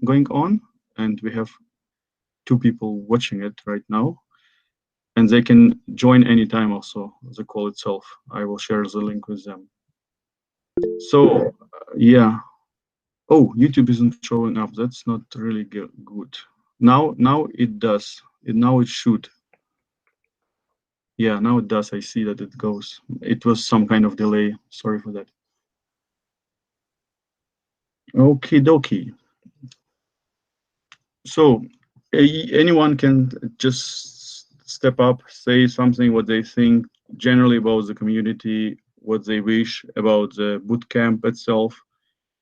going on, and we have 2 people watching it right now, and they can join anytime also, the call itself. I will share the link with them. So, yeah. Oh, YouTube isn't showing up. That's not really good. Now it does. Now it should. Yeah, now it does. I see that it goes. It was some kind of delay. Sorry for that. Okie dokie. So anyone can just step up, say something what they think generally about the community, what they wish about the bootcamp itself.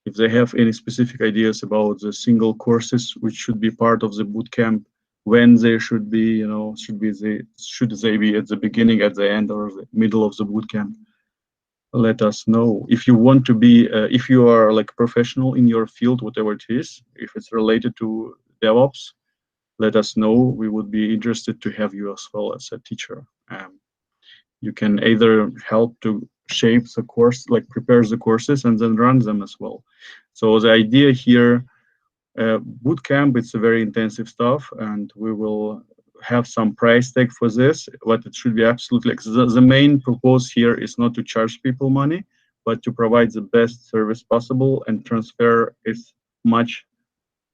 If they have any specific ideas about the single courses which should be part of the bootcamp, when they should be, should they be at the beginning, at the end, or the middle of the bootcamp? Let us know. If you want to be, if you are like professional in your field, whatever it is, if it's related to DevOps, let us know. We would be interested to have you as well as a teacher. You can either help to shape the course, like prepare the courses and then run them as well. So the idea here, bootcamp, it's a very intensive stuff, and we will have some price tag for this, but it should be absolutely, the main purpose here is not to charge people money, but to provide the best service possible and transfer as much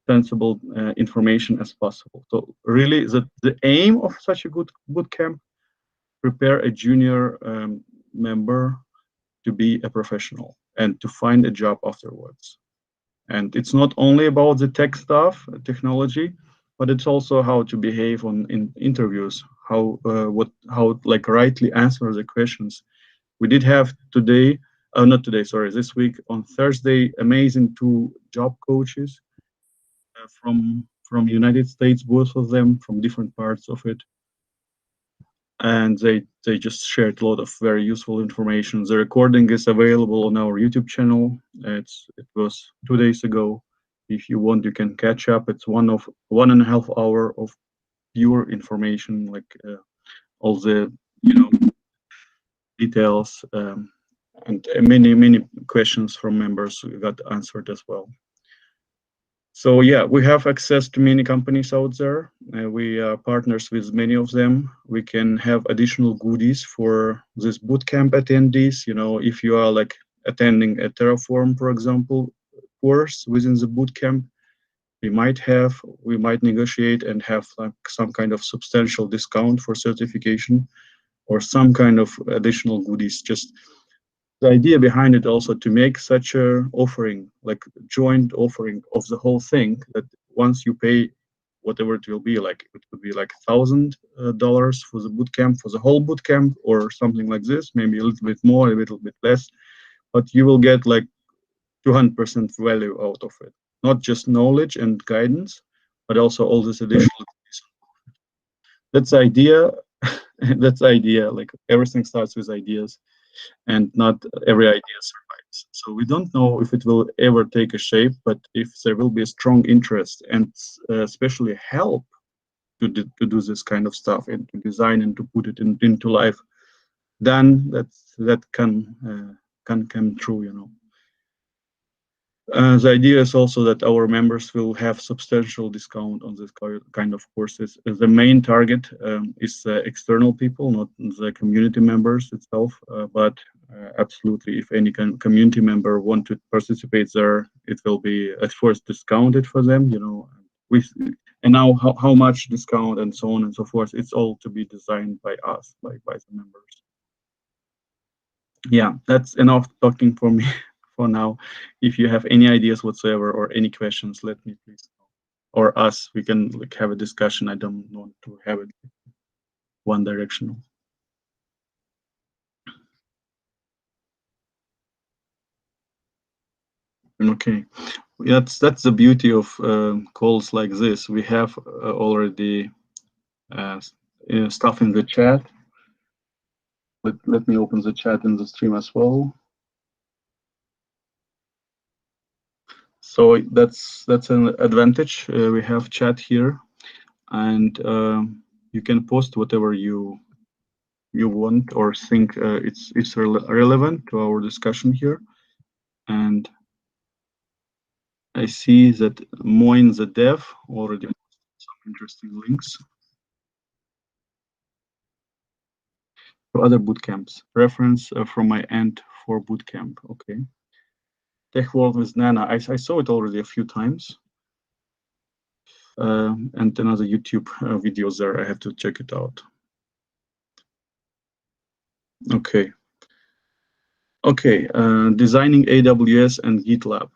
sensible information as possible. So really the aim of such a good bootcamp, prepare a junior member to be a professional and to find a job afterwards. And it's not only about the tech stuff, technology, but it's also how to behave in interviews, how like rightly answer the questions. We did have today, not today, sorry, this week on Thursday, amazing 2 job coaches from United States, both of them from different parts of it. And they just shared a lot of very useful information. The recording is available on our YouTube channel. It was 2 days ago. If you want, you can catch up. It's 1.5 hour of pure information, like all the details, and many questions from members got answered as well. So yeah, we have access to many companies out there. We are partners with many of them. We can have additional goodies for this bootcamp attendees. If you are like attending a Terraform, for example, course within the bootcamp, we might negotiate and have like some kind of substantial discount for certification or some kind of additional goodies. Just the idea behind it also to make such a offering, like joint offering of the whole thing, that once you pay whatever it will be, like it would be like $1,000 for the bootcamp, for the whole bootcamp, or something like this, maybe a little bit more, a little bit less, but you will get like 200% value out of it. Not just knowledge and guidance, but also all this additional. That's the idea. That's the idea. Like everything starts with ideas, and not every idea survives. So we don't know if it will ever take a shape, but if there will be a strong interest and especially help to do this kind of stuff and to design and to put it into life, then that can come true. The idea is also that our members will have substantial discount on this kind of courses. The main target is external people, not the community members itself, but absolutely, if any community member want to participate there, it will be at first discounted for them, and now how much discount and so on and so forth. It's all to be designed by us, by the members. Yeah, that's enough talking for me. For now, if you have any ideas whatsoever or any questions, let me please know. Or us, we can like have a discussion. I don't want to have it one directional. Okay, that's the beauty of calls like this. We have already stuff in the chat. Let me open the chat in the stream as well. So that's an advantage. We have chat here, and you can post whatever you want or think it's relevant to our discussion here. And I see that Moin the Dev already some interesting links to other bootcamps. Reference from my end for bootcamp. Okay. Tech World with Nana. I saw it already a few times. And another YouTube videos there. I have to check it out. Okay. Okay. Designing AWS and GitLab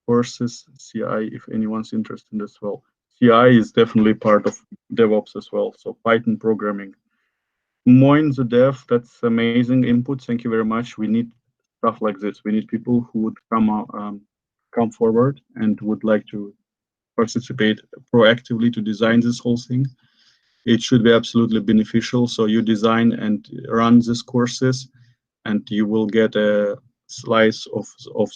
courses, CI, if anyone's interested as well. CI is definitely part of DevOps as well. So Python programming. Moin the dev, that's amazing input. Thank you very much. We need stuff like this. We need people who would come forward and would like to participate proactively to design this whole thing. It should be absolutely beneficial. So you design and run these courses, and you will get a slice of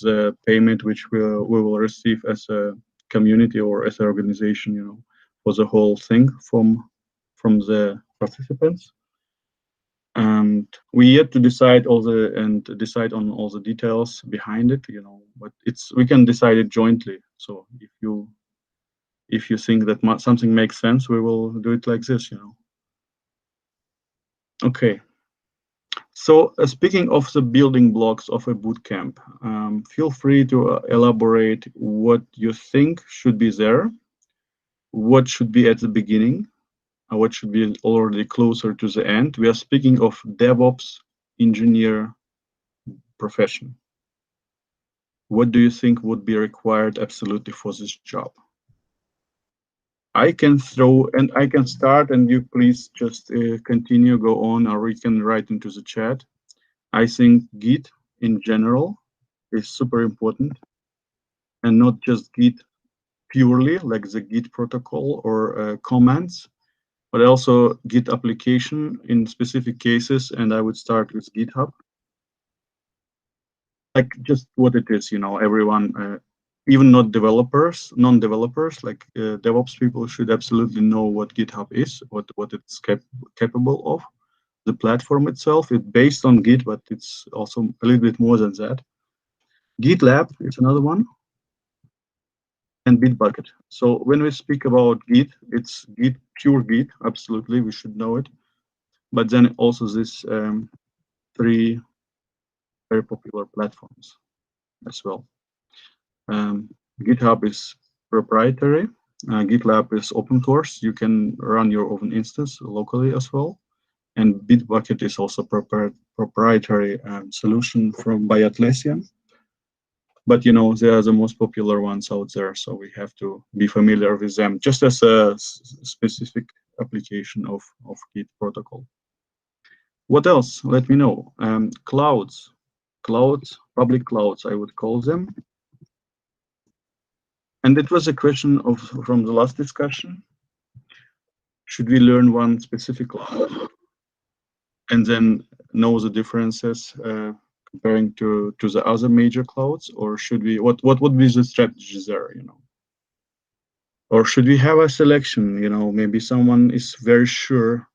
the payment which we will receive as a community or as an organization, for the whole thing from the participants. And we yet to decide decide on all the details behind it, but we can decide it jointly. So if you think that something makes sense, we will do it like this. Okay. So speaking of the building blocks of a bootcamp, feel free to elaborate what you think should be there, what should be at the beginning, what should be already closer to the end. We are speaking of DevOps engineer profession. What do you think would be required absolutely for this job? I can start, and you please just continue, go on, or you can write into the chat. I think Git in general is super important, and not just Git purely, like the Git protocol or commands, but also Git application in specific cases. And I would start with GitHub. Like just what it is, everyone, even not developers, non-developers, like DevOps people should absolutely know what GitHub is, what it's capable of. The platform itself, it's based on Git, but it's also a little bit more than that. GitLab is another one, and Bitbucket. So when we speak about Git, it's Git, pure Git, absolutely, we should know it. But then also this three very popular platforms as well. GitHub is proprietary. GitLab is open source. You can run your own instance locally as well. And Bitbucket is also proprietary solution by Atlassian. But they are the most popular ones out there, so we have to be familiar with them, just as a specific application of Git protocol. What else? Let me know. Clouds, public clouds, I would call them. And it was a question from the last discussion. Should we learn one specific cloud and then know the differences comparing to the other major clouds, or should we? What would be the strategies there? Or should we have a selection? Maybe someone is very sure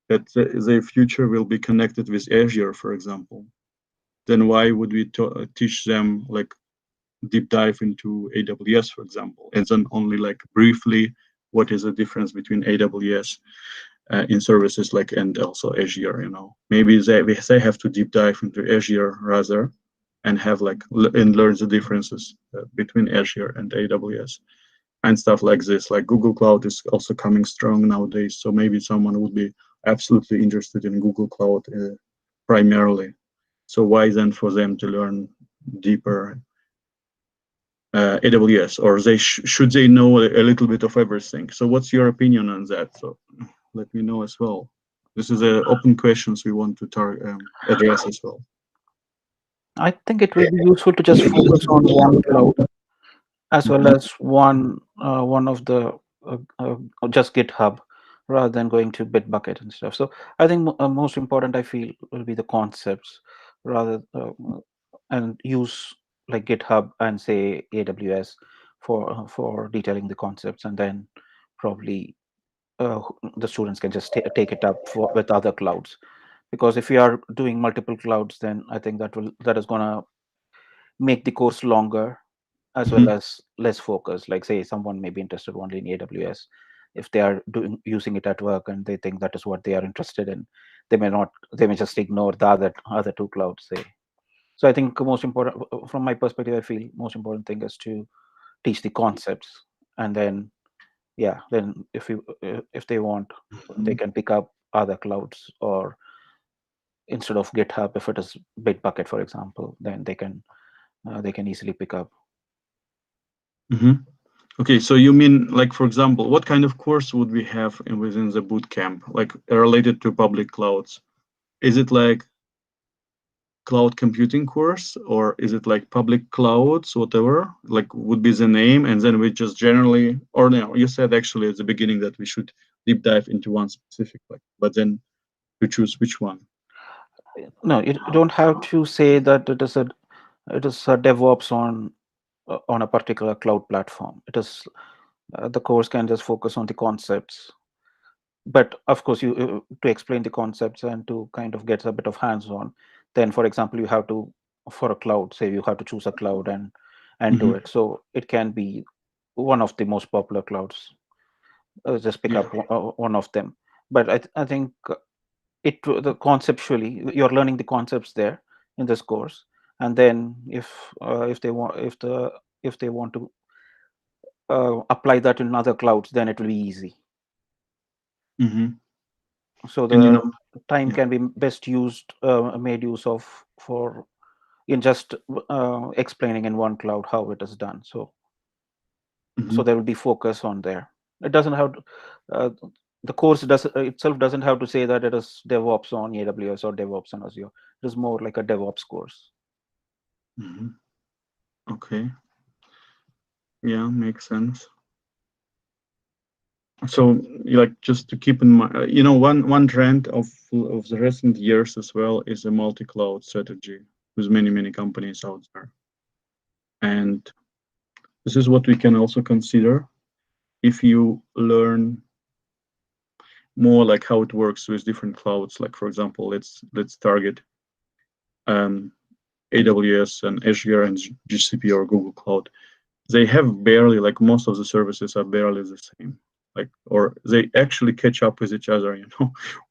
that their future will be connected with Azure, for example. Then why would we teach them like deep dive into AWS, for example, and then only like briefly what is the difference between AWS in services like and also Azure? Maybe they have to deep dive into Azure rather, and have and learn the differences between Azure and AWS and stuff like this. Like Google Cloud is also coming strong nowadays, so maybe someone would be absolutely interested in Google Cloud primarily. So why then for them to learn deeper AWS, or should they know a little bit of everything? So what's your opinion on that? So let me know as well. This is open questions we want to address as well. I think it will be useful to just focus on one cloud as well as one of the just GitHub, rather than going to Bitbucket and stuff. So I think most important, I feel, will be the concepts rather and use like GitHub and say AWS for detailing the concepts, and then probably the students can just take it up with other clouds. Because if we are doing multiple clouds, then I think that is going to make the course longer, as well Mhm. as less focused. Like say someone may be interested only in AWS. If they are using it at work and they think that is what they are interested in, they may just ignore the other two clouds. Say. So I think most important, from my perspective, I feel most important thing is to teach the concepts, and then yeah, then if they want, they Mhm. can pick up other clouds, or instead of GitHub, if it is Bitbucket, for example, then they can easily pick up. Mhm. Okay, so you mean like, for example, what kind of course would we have within the bootcamp, like related to public clouds? Is it like cloud computing course, or is it like public clouds, whatever, like would be the name, and then we just generally, or no, you said actually at the beginning that we should deep dive into one specific, like, but then to choose which one. No, you don't have to say that it is a DevOps on a particular cloud platform. It is the course can just focus on the concepts, but of course you to explain the concepts and to kind of get a bit of hands-on. Then, for example, you have to, for a cloud, say you have to choose a cloud and do Hmm. it. So it can be one of the most popular clouds. Just pick Yeah. up one of them. But I think the conceptually you're learning the concepts there in this course, and then if they want if they want to apply that in other clouds, then it will be easy. Hmm. So And the time yeah. can be best used made use of for in just explaining in one cloud how it is done. So Hmm. there will be focus on there. It doesn't have to, uh, the course does itself doesn't have to say that it is DevOps on AWS or DevOps on Azure. It is more like a DevOps course. Hmm. Okay. Yeah, makes sense. So, like, just to keep in mind, one trend of the recent years as well is a multi-cloud strategy with many companies out there, and this is what we can also consider if you learn more like how it works with different clouds. Like, for example, let's target um, AWS and Azure and GCP or Google Cloud. They have barely, like, most of the services are barely the same, like, or they actually catch up with each other,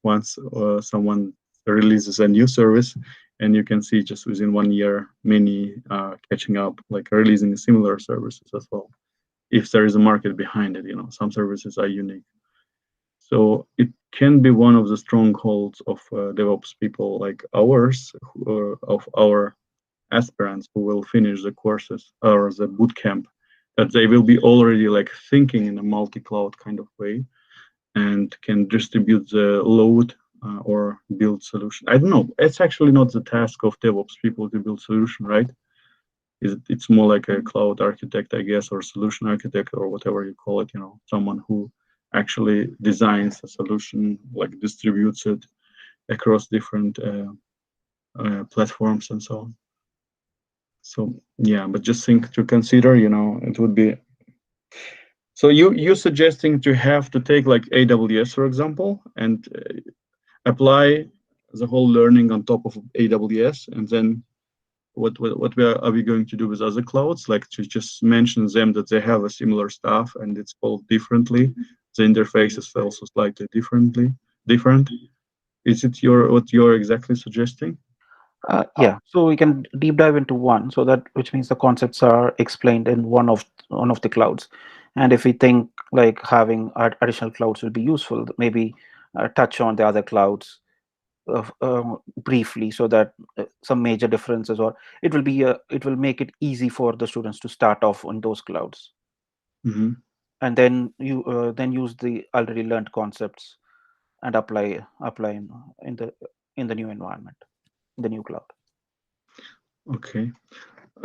once someone releases a new service, and you can see just within 1 year many catching up, like releasing similar services as well, if there is a market behind it. Some services are unique, so it can be one of the strongholds of DevOps people like ours, of our aspirants who will finish the courses or the bootcamp, that they will be already like thinking in a multi-cloud kind of way and can distribute the load, or build solution. I don't know. It's actually not the task of DevOps people to build solution, right? It's more like a cloud architect, I guess, or solution architect, or whatever you call it. Someone who actually designs a solution, like distributes it across different platforms and so on. So yeah, but just think to consider, it would be. So you're suggesting to have to take like AWS, for example, and apply the whole learning on top of AWS, and then what are we going to do with other clouds? Like to just mention them that they have a similar stuff and it's called differently. The interface is also slightly different. Is it what you're exactly suggesting? Yeah, so we can deep dive into one, so that which means the concepts are explained in one of the clouds. And if we think like having additional clouds will be useful, maybe touch on the other clouds briefly, so that some major differences, or it will make it easy for the students to start off on those clouds, Hmm. and then you then use the already learned concepts and apply in the new environment, the new cloud. Okay.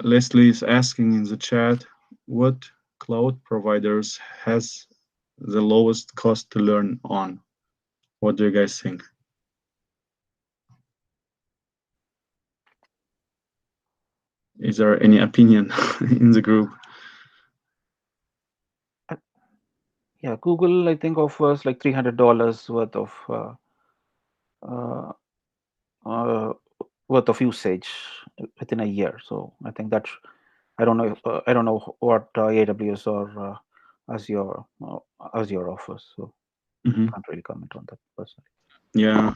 Leslie is asking in the chat, what cloud providers has the lowest cost to learn on? What do you guys think? Is there any opinion in the group? Uh, Yeah, Google I think offers like $300 uh, uh, worth of usage within a year. So I think I don't know. I don't know what AWS or Azure offers, so Hmm. can't really comment on that personally. Yeah.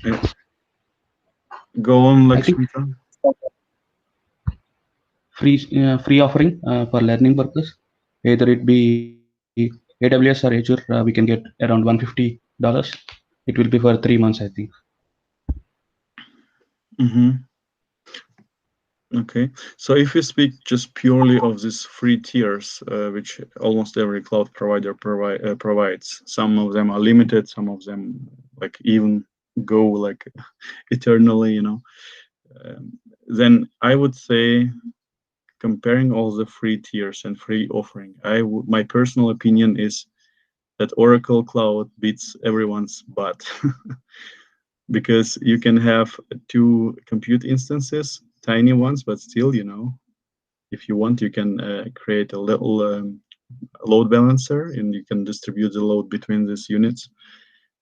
Go on, I think Lakshmita. free offering for learning purpose, either it be AWS or Azure, we can get around $150. It will be for 3 months, I think. Hmm. Okay, so if we speak just purely of these free tiers, which almost every cloud provider provides, some of them are limited, some of them like even go like eternally, then I would say comparing all the free tiers and free offering, my personal opinion is that Oracle Cloud beats everyone's butt because you can have 2 compute instances, tiny ones, but still, if you want, you can create a little load balancer and you can distribute the load between these units.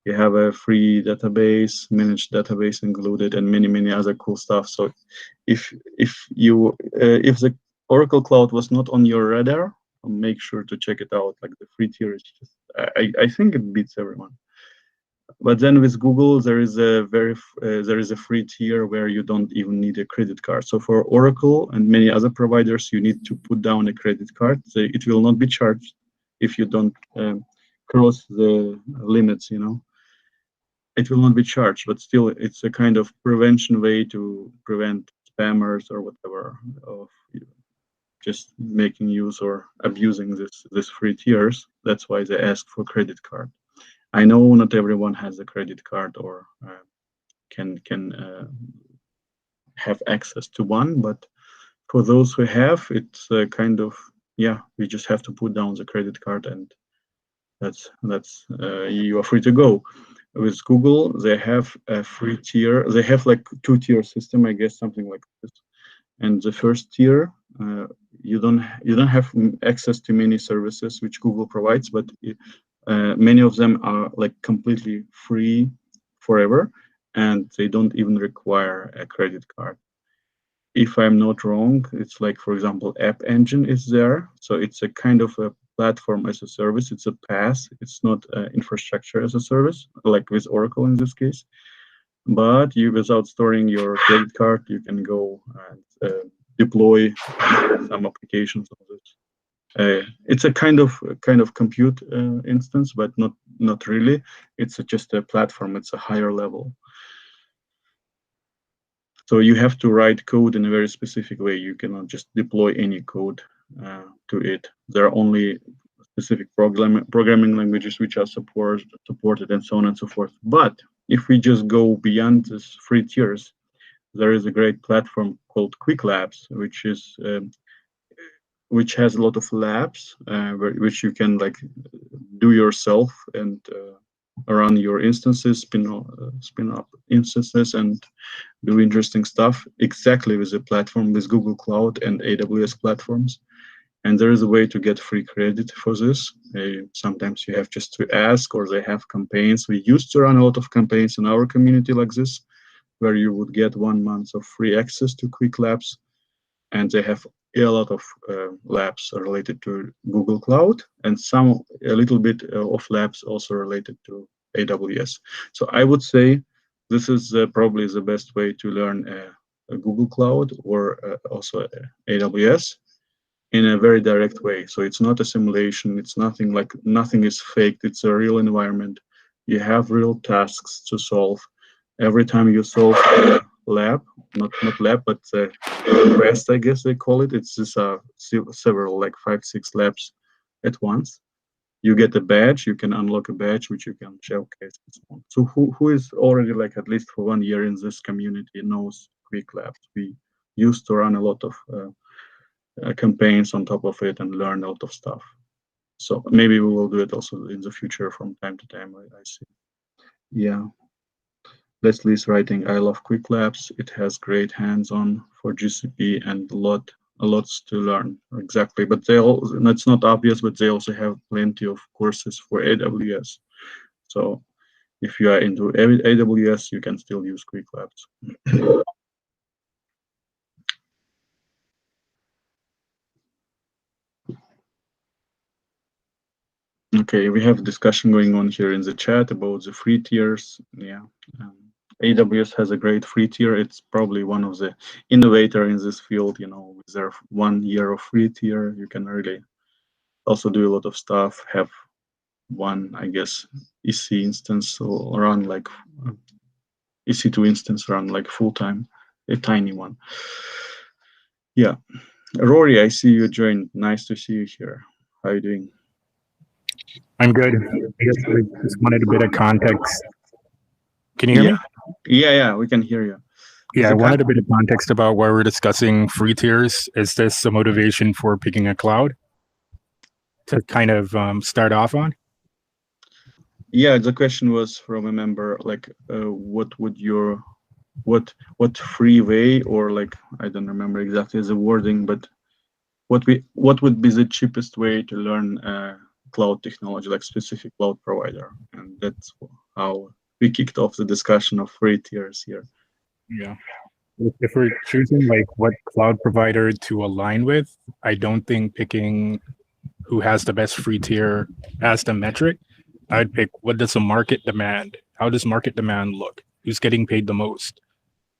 You have a free database, managed database included, and many other cool stuff. So if the Oracle Cloud was not on your radar, make sure to check it out. Like the free tier is just, I think it beats everyone. But then with Google, there is a free tier where you don't even need a credit card. So for Oracle and many other providers, you need to put down a credit card. So it will not be charged if you don't cross the limits. It will not be charged, but still, it's a kind of prevention way to prevent spammers or whatever of just making use or abusing this free tiers. That's why they ask for credit card. I know not everyone has a credit card or can have access to one, but for those who have, it's kind of, yeah, we just have to put down the credit card and that's you are free to go. With Google, they have a free tier. They have like 2-tier system, I guess, something like this. And the first tier, you don't have access to many services which Google provides, but many of them are like completely free forever, and they don't even require a credit card. If I'm not wrong, it's like, for example, App Engine is there. So it's a kind of a platform as a service. It's a PaaS. It's not infrastructure as a service, like with Oracle in this case. But without storing your credit card, you can go and deploy some applications on this. It's a kind of compute instance, but not really. It's just a platform. It's a higher level. So you have to write code in a very specific way. You cannot just deploy any code to it. There are only specific programming languages which are supported and so on and so forth. But if we just go beyond this free tiers, there is a great platform called Quick Labs, which has a lot of labs which you can like do yourself and run your instances, spin up instances, and do interesting stuff exactly with the platform, with Google Cloud and AWS platforms. And there is a way to get free credit for this. Sometimes you have just to ask, or they have campaigns. We used to run a lot of campaigns in our community like this, where you would get 1 month of free access to Quick Labs. And they have a lot of labs related to Google Cloud, and a little bit of labs also related to AWS. So I would say this is probably the best way to learn a Google Cloud or also AWS in a very direct way. So it's not a simulation. It's nothing is faked. It's a real environment. You have real tasks to solve. Every time you solve a lab, not lab, but quest, I guess they call it. It's just several, like 5-6 labs at once. You get a badge. You can unlock a badge which you can showcase and so on. So who is already like at least for 1 year in this community knows Quick Labs. We used to run a lot of campaigns on top of it and learn a lot of stuff. So maybe we will do it also in the future from time to time. I see. Yeah. Leslie's writing, I love Quick Labs. It has great hands-on for GCP and lots to learn. Exactly, but that's not obvious, but they also have plenty of courses for AWS. So if you are into AWS, you can still use Quick Labs. . Okay, we have a discussion going on here in the chat about the free tiers. Yeah, AWS has a great free tier. It's probably one of the innovator in this field. With their 1 year of free tier, you can really also do a lot of stuff. Have one, I guess, EC instance or run like EC2 instance run like full time, a tiny one. Yeah, Rory, I see you joined. Nice to see you here. How are you doing? I'm good. I guess I just wanted a bit of context. Can you hear me? Yeah, we can hear you. Yeah, I wanted a bit of context about why we're discussing free tiers. Is this a motivation for picking a cloud to kind of start off on? Yeah, the question was from a member, like, what would your, what free way, or like, I don't remember exactly the wording, but what would be the cheapest way to learn cloud technology, like specific cloud provider? And that's how we kicked off the discussion of free tiers here. Yeah. If we're choosing like what cloud provider to align with, I don't think picking who has the best free tier as the metric. I'd pick what does the market demand? How does market demand look? Who's getting paid the most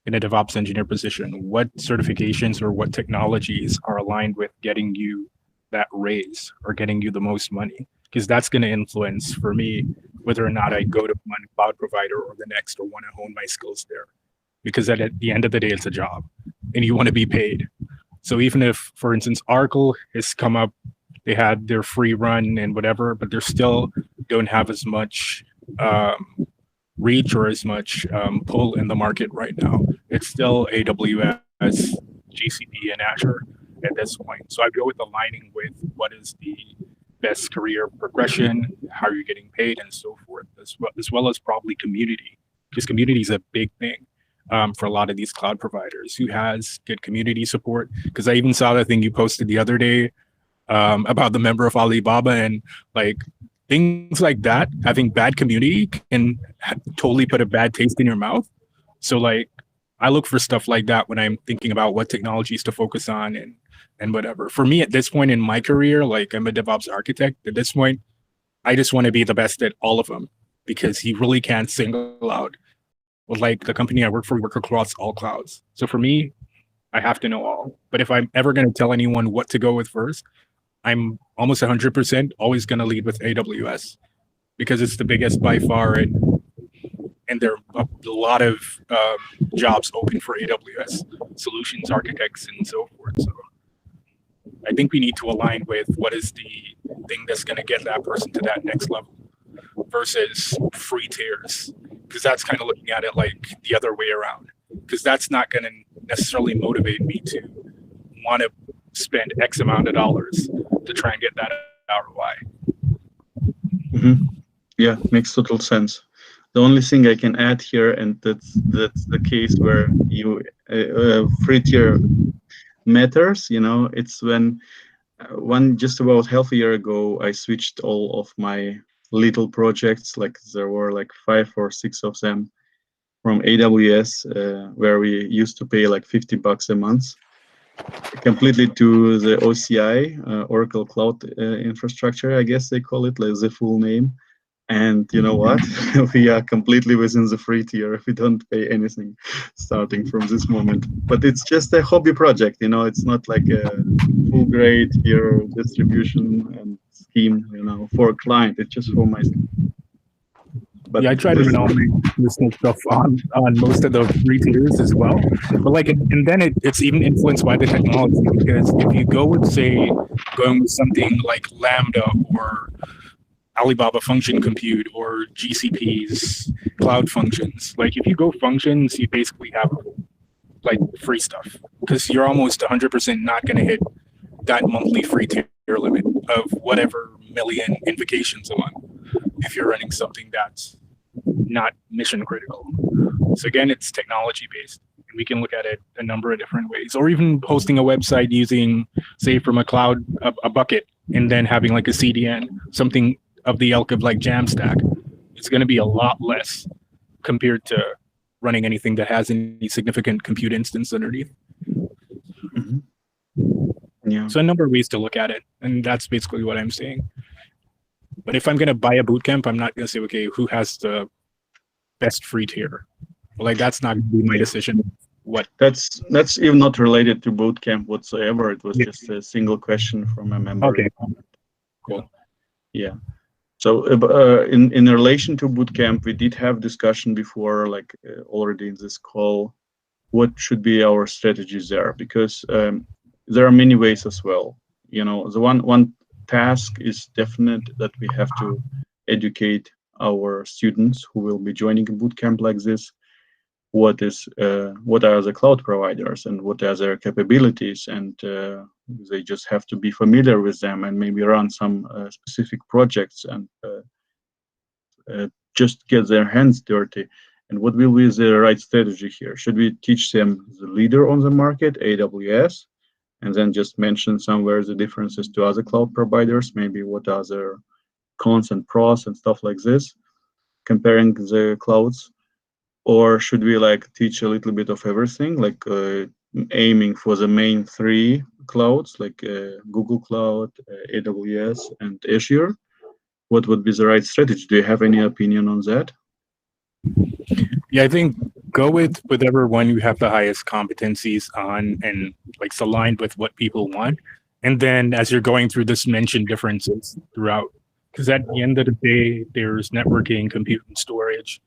in a DevOps engineer position? What certifications or what technologies are aligned with getting you that raise or getting you the most money? Because that's going to influence for me whether or not I go to one cloud provider or the next or want to hone my skills there. Because at the end of the day, it's a job and you want to be paid. So even if, for instance, Oracle has come up, they had their free run and whatever, but they still don't have as much reach or as much pull in the market right now. It's still AWS, GCP, and Azure at this point. So I go with aligning with what is the best career progression, how you're getting paid, and so forth, as well as probably community, because community is a big thing. For a lot of these cloud providers, who has good community support. Because I even saw the thing you posted the other day about the member of Alibaba, and like things like that, having bad community can totally put a bad taste in your mouth. So like I look for stuff like that when I'm thinking about what technologies to focus on and whatever. For me at this point in my career, like I'm a DevOps architect. At this point, I just want to be the best at all of them, because you really can't single out. Well, like the company I work for, we work across all clouds. So for me, I have to know all. But if I'm ever going to tell anyone what to go with first, I'm almost 100% always going to lead with AWS, because it's the biggest by far, and there are a lot of jobs open for AWS solutions architects and so forth. So I think we need to align with what is the thing that's going to get that person to that next level versus free tiers, because that's kind of looking at it like the other way around, because that's not going to necessarily motivate me to want to spend X amount of dollars to try and get that ROI. Mm-hmm. Yeah, makes total sense. The only thing I can add here, and that's the case where you free tier matters. It's when just about half a year ago, I switched all of my little projects, like there were like 5 or 6 of them, from AWS, where we used to pay like $50 a month, completely to the OCI, Oracle Cloud Infrastructure, I guess they call it, like the full name. And you know what? We are completely within the free tier. We don't pay anything starting from this moment. But it's just a hobby project, it's not like a full grade tier distribution and scheme, for a client. It's just for myself. But yeah, I try to run all my personal stuff on most of the free tiers as well. But like, and then it's even influenced by the technology, because if you go with, say, going with something like Lambda or Alibaba Function Compute or GCP's Cloud Functions, like if you go functions, you basically have like free stuff, because you're almost 100% not going to hit that monthly free tier limit of whatever million invocations a month if you're running something that's not mission critical. So again, it's technology based, and we can look at it a number of different ways, or even hosting a website using, say, from a cloud, a bucket, and then having like a CDN, something of the ilk of like Jamstack. It's going to be a lot less compared to running anything that has any significant compute instance underneath. Mm-hmm. Yeah. So a number of ways to look at it, and that's basically what I'm saying. But if I'm going to buy a bootcamp, I'm not going to say, okay, who has the best free tier? Like, that's not going to be my decision. What? That's even not related to bootcamp whatsoever. It was Yeah. just a single question from a member. Okay, cool. Yeah. So in relation to bootcamp, we did have discussion before, like already in this call, what should be our strategies there, because there are many ways as well. You know, the one task is definite, that we have to educate our students who will be joining a bootcamp like this. What are the cloud providers and what are their capabilities, and they just have to be familiar with them and maybe run some specific projects and just get their hands dirty. And what will be the right strategy here? Should we teach them the leader on the market, AWS, and then just mention somewhere the differences to other cloud providers, maybe what are their cons and pros and stuff like this, comparing the clouds? Or should we like teach a little bit of everything, like aiming for the main three clouds, like Google Cloud, AWS, and Azure? What would be the right strategy? Do you have any opinion on that? Yeah, I think go with whatever one you have the highest competencies on and like it's aligned with what people want. And then as you're going through this, mention differences throughout. Because at the end of the day, there's networking, compute, and storage.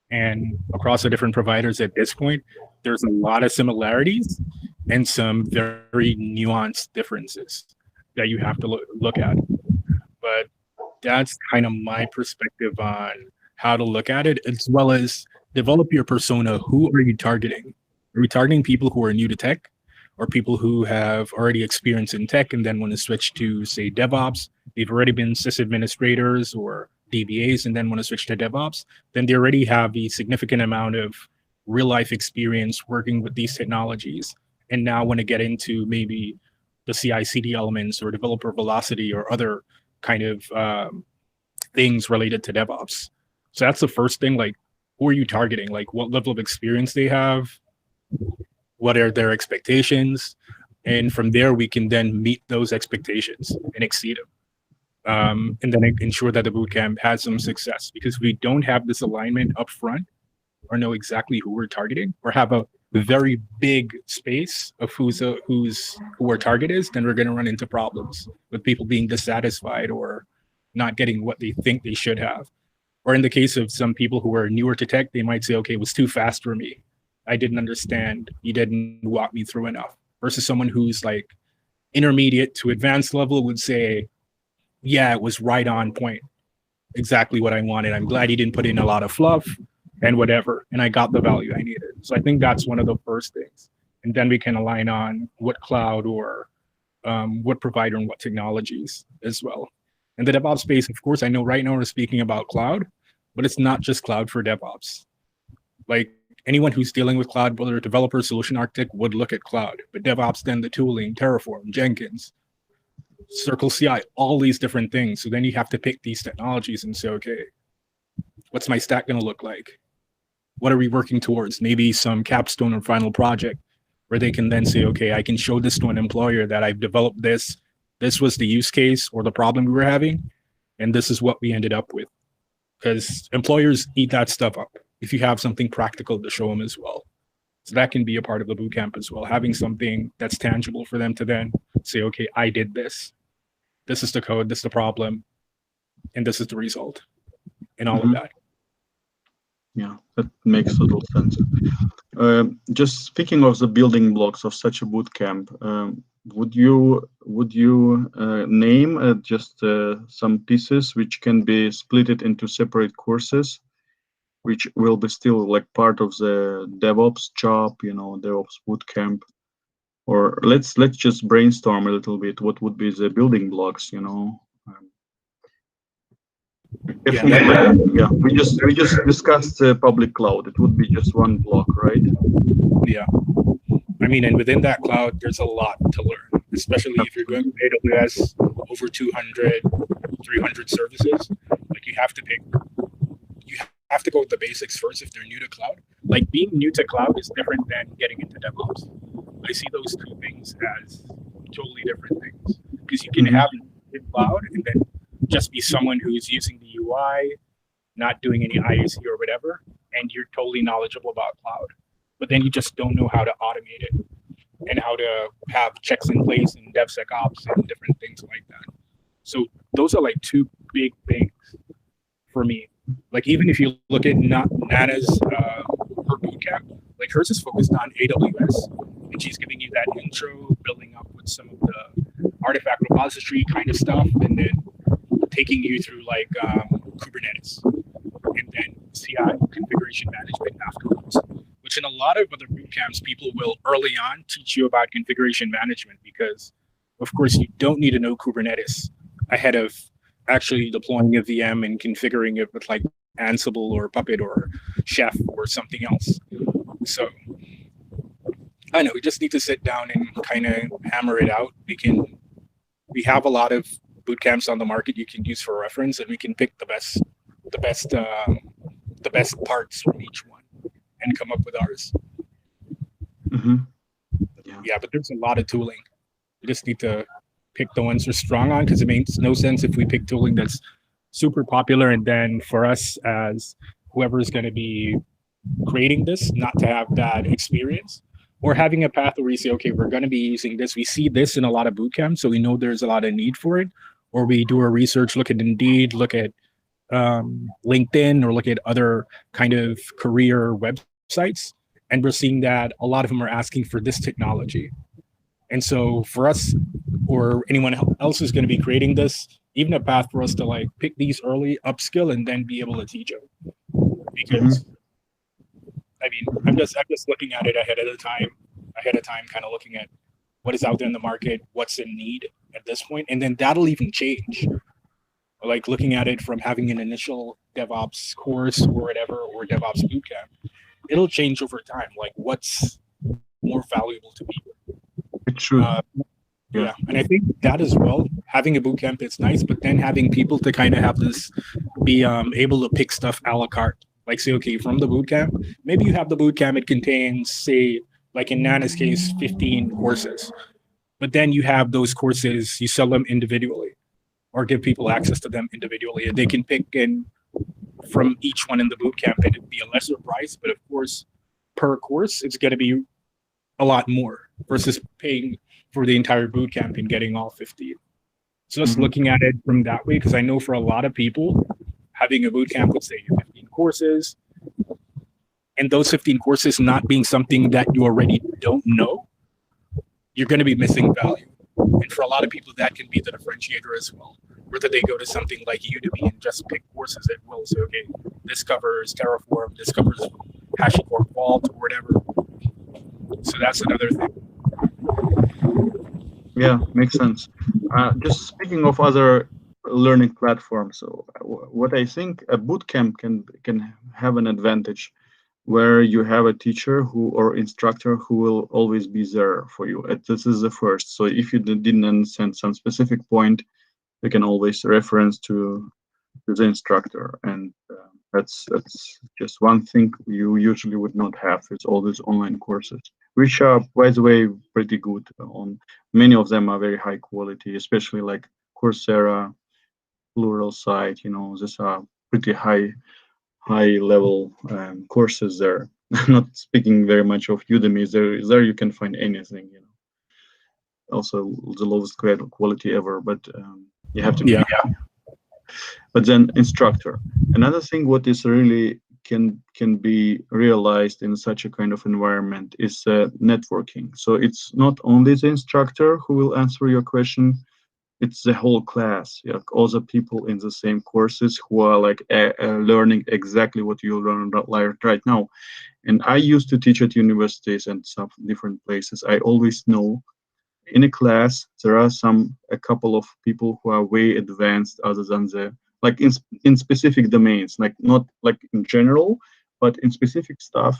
And across the different providers at this point, there's a lot of similarities and some very nuanced differences that you have to look at. But that's kind of my perspective on how to look at it, as well as develop your persona. Who are you targeting? Are we targeting people who are new to tech, or people who have already experience in tech and then want to switch to, say, DevOps? They've already been sysadministrators or DBAs and then want to switch to DevOps. Then they already have a significant amount of real life experience working with these technologies, and now want to get into maybe the CI/CD elements or developer velocity or other kind of things related to DevOps. So that's the first thing. Like, who are you targeting? Like, what level of experience they have? What are their expectations? And from there, we can then meet those expectations and exceed them. And then ensure that the bootcamp has some success. Because if we don't have this alignment up front, or know exactly who we're targeting, or have a very big space of who our target is, then we're going to run into problems with people being dissatisfied or not getting what they think they should have. Or in the case of some people who are newer to tech, they might say, okay, it was too fast for me. I didn't understand. You didn't walk me through enough. Versus someone who's like intermediate to advanced level would say, yeah, it was right on point. Exactly what I wanted. I'm glad you didn't put in a lot of fluff and whatever. And I got the value I needed. So I think that's one of the first things. And then we can align on what cloud or what provider and what technologies as well. And the DevOps space, of course, I know right now we're speaking about cloud, but it's not just cloud for DevOps. Like anyone who's dealing with cloud, whether a developer, solution architect, would look at cloud. But DevOps, then the tooling, Terraform, Jenkins, Circle CI, all these different things. So then you have to pick these technologies and say, okay, what's my stack going to look like? What are we working towards? Maybe some capstone or final project where they can then say, okay, I can show this to an employer that I've developed this. This was the use case or the problem we were having, and this is what we ended up with. Because employers eat that stuff up if you have something practical to show them as well. So that can be a part of the bootcamp as well, having something that's tangible for them to then say, okay, I did this. This is the code, this is the problem, and this is the result, and all of that. Yeah, that makes total sense. Just speaking of the building blocks of such a bootcamp, would you name just some pieces which can be split into separate courses, which will be still like part of the DevOps job, DevOps bootcamp? Or let's just brainstorm a little bit. What would be the building blocks? Yeah, we just discussed public cloud. It would be just one block, right? Yeah. I mean, and within that cloud, there's a lot to learn, especially if you're going to AWS, over 200, 300 services. Like you have to go with the basics first if they're new to cloud. Like being new to cloud is different than getting into DevOps. I see those two things as totally different things, because you can have cloud and then just be someone who's using the UI, not doing any IAC or whatever, and you're totally knowledgeable about cloud, but then you just don't know how to automate it and how to have checks in place and DevSecOps and different things like that. So those are like two big things for me. Like even if you look at Nana's her bootcamp, like hers is focused on AWS, and she's giving you that intro, building up with some of the artifact repository kind of stuff, and then taking you through like Kubernetes, and then CI configuration management afterwards. Which in a lot of other bootcamps, people will early on teach you about configuration management because, of course, you don't need to know Kubernetes ahead of actually deploying a VM and configuring it with like Ansible or Puppet or Chef or something else. So I know we just need to sit down and kind of hammer it out. We have a lot of bootcamps on the market you can use for reference, and we can pick the best parts from each one and come up with ours. Mm-hmm. Yeah, but there's a lot of tooling. We just need to pick the ones we're strong on, because it makes no sense if we pick tooling that's super popular and then for us as whoever is going to be creating this not to have that experience, or having a path where we say, okay, we're going to be using this. We see this in a lot of bootcamps, so we know there's a lot of need for it. Or we do our research, look at Indeed, look at LinkedIn, or look at other kind of career websites, and we're seeing that a lot of them are asking for this technology. And so for us or anyone else who's going to be creating this, even a path for us to like pick these early, upskill, and then be able to teach them. Because I mean, I'm just looking at it ahead of time, kind of looking at what is out there in the market, what's in need at this point, and then that'll even change. Like looking at it from having an initial DevOps course or whatever, or DevOps bootcamp, it'll change over time. Like what's more valuable to people. It should. Yeah, and I think that as well, having a bootcamp is nice, but then having people to kind of have this, be able to pick stuff a la carte. Like say, okay, from the bootcamp, maybe you have the bootcamp, it contains, say, like in Nana's case, 15 courses. But then you have those courses, you sell them individually or give people access to them individually. And they can pick in from each one in the bootcamp, and it'd be a lesser price, but of course, per course, it's going to be a lot more versus paying for the entire bootcamp and getting all 15. So just looking at it from that way, because I know for a lot of people, having a bootcamp would say 15 courses, and those 15 courses not being something that you already don't know, you're going to be missing value. And for a lot of people, that can be the differentiator as well. Whether they go to something like Udemy and just pick courses at will, so okay, this covers Terraform, this covers HashiCorp Vault, or whatever. So that's another thing. Yeah, makes sense. Just speaking of other learning platforms, so what I think a bootcamp can have an advantage, where you have a teacher or instructor who will always be there for you. This is the first. So if you didn't understand some specific point, you can always reference to the instructor, and that's just one thing you usually would not have with all these online courses, which are, by the way, pretty good. Many of them are very high quality, especially like Coursera, Pluralsight. These are pretty high level courses there. Not speaking very much of Udemy. There you can find anything. Also the lowest quality ever, but you have to be. But then instructor. Another thing what is really can be realized in such a kind of environment is networking. So it's not only the instructor who will answer your question, it's the whole class, all the people in the same courses who are like learning exactly what you learn right now. And I used to teach at universities and some different places. I always know in a class there are a couple of people who are way advanced, other than like in specific domains, like not like in general, but in specific stuff.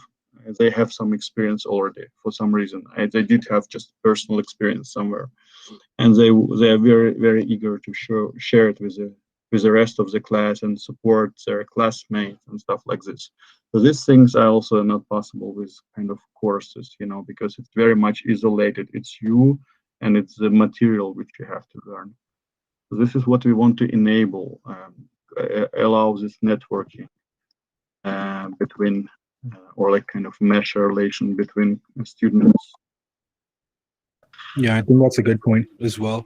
They have some experience already for some reason. They did have just personal experience somewhere, and they are very, very eager to share it with the rest of the class and support their classmates and stuff like this. So these things are also not possible with kind of courses, because it's very much isolated. It's you and it's the material which you have to learn. This is what we want to enable, allow this networking between, or like kind of mesh relation between students. Yeah, I think that's a good point as well,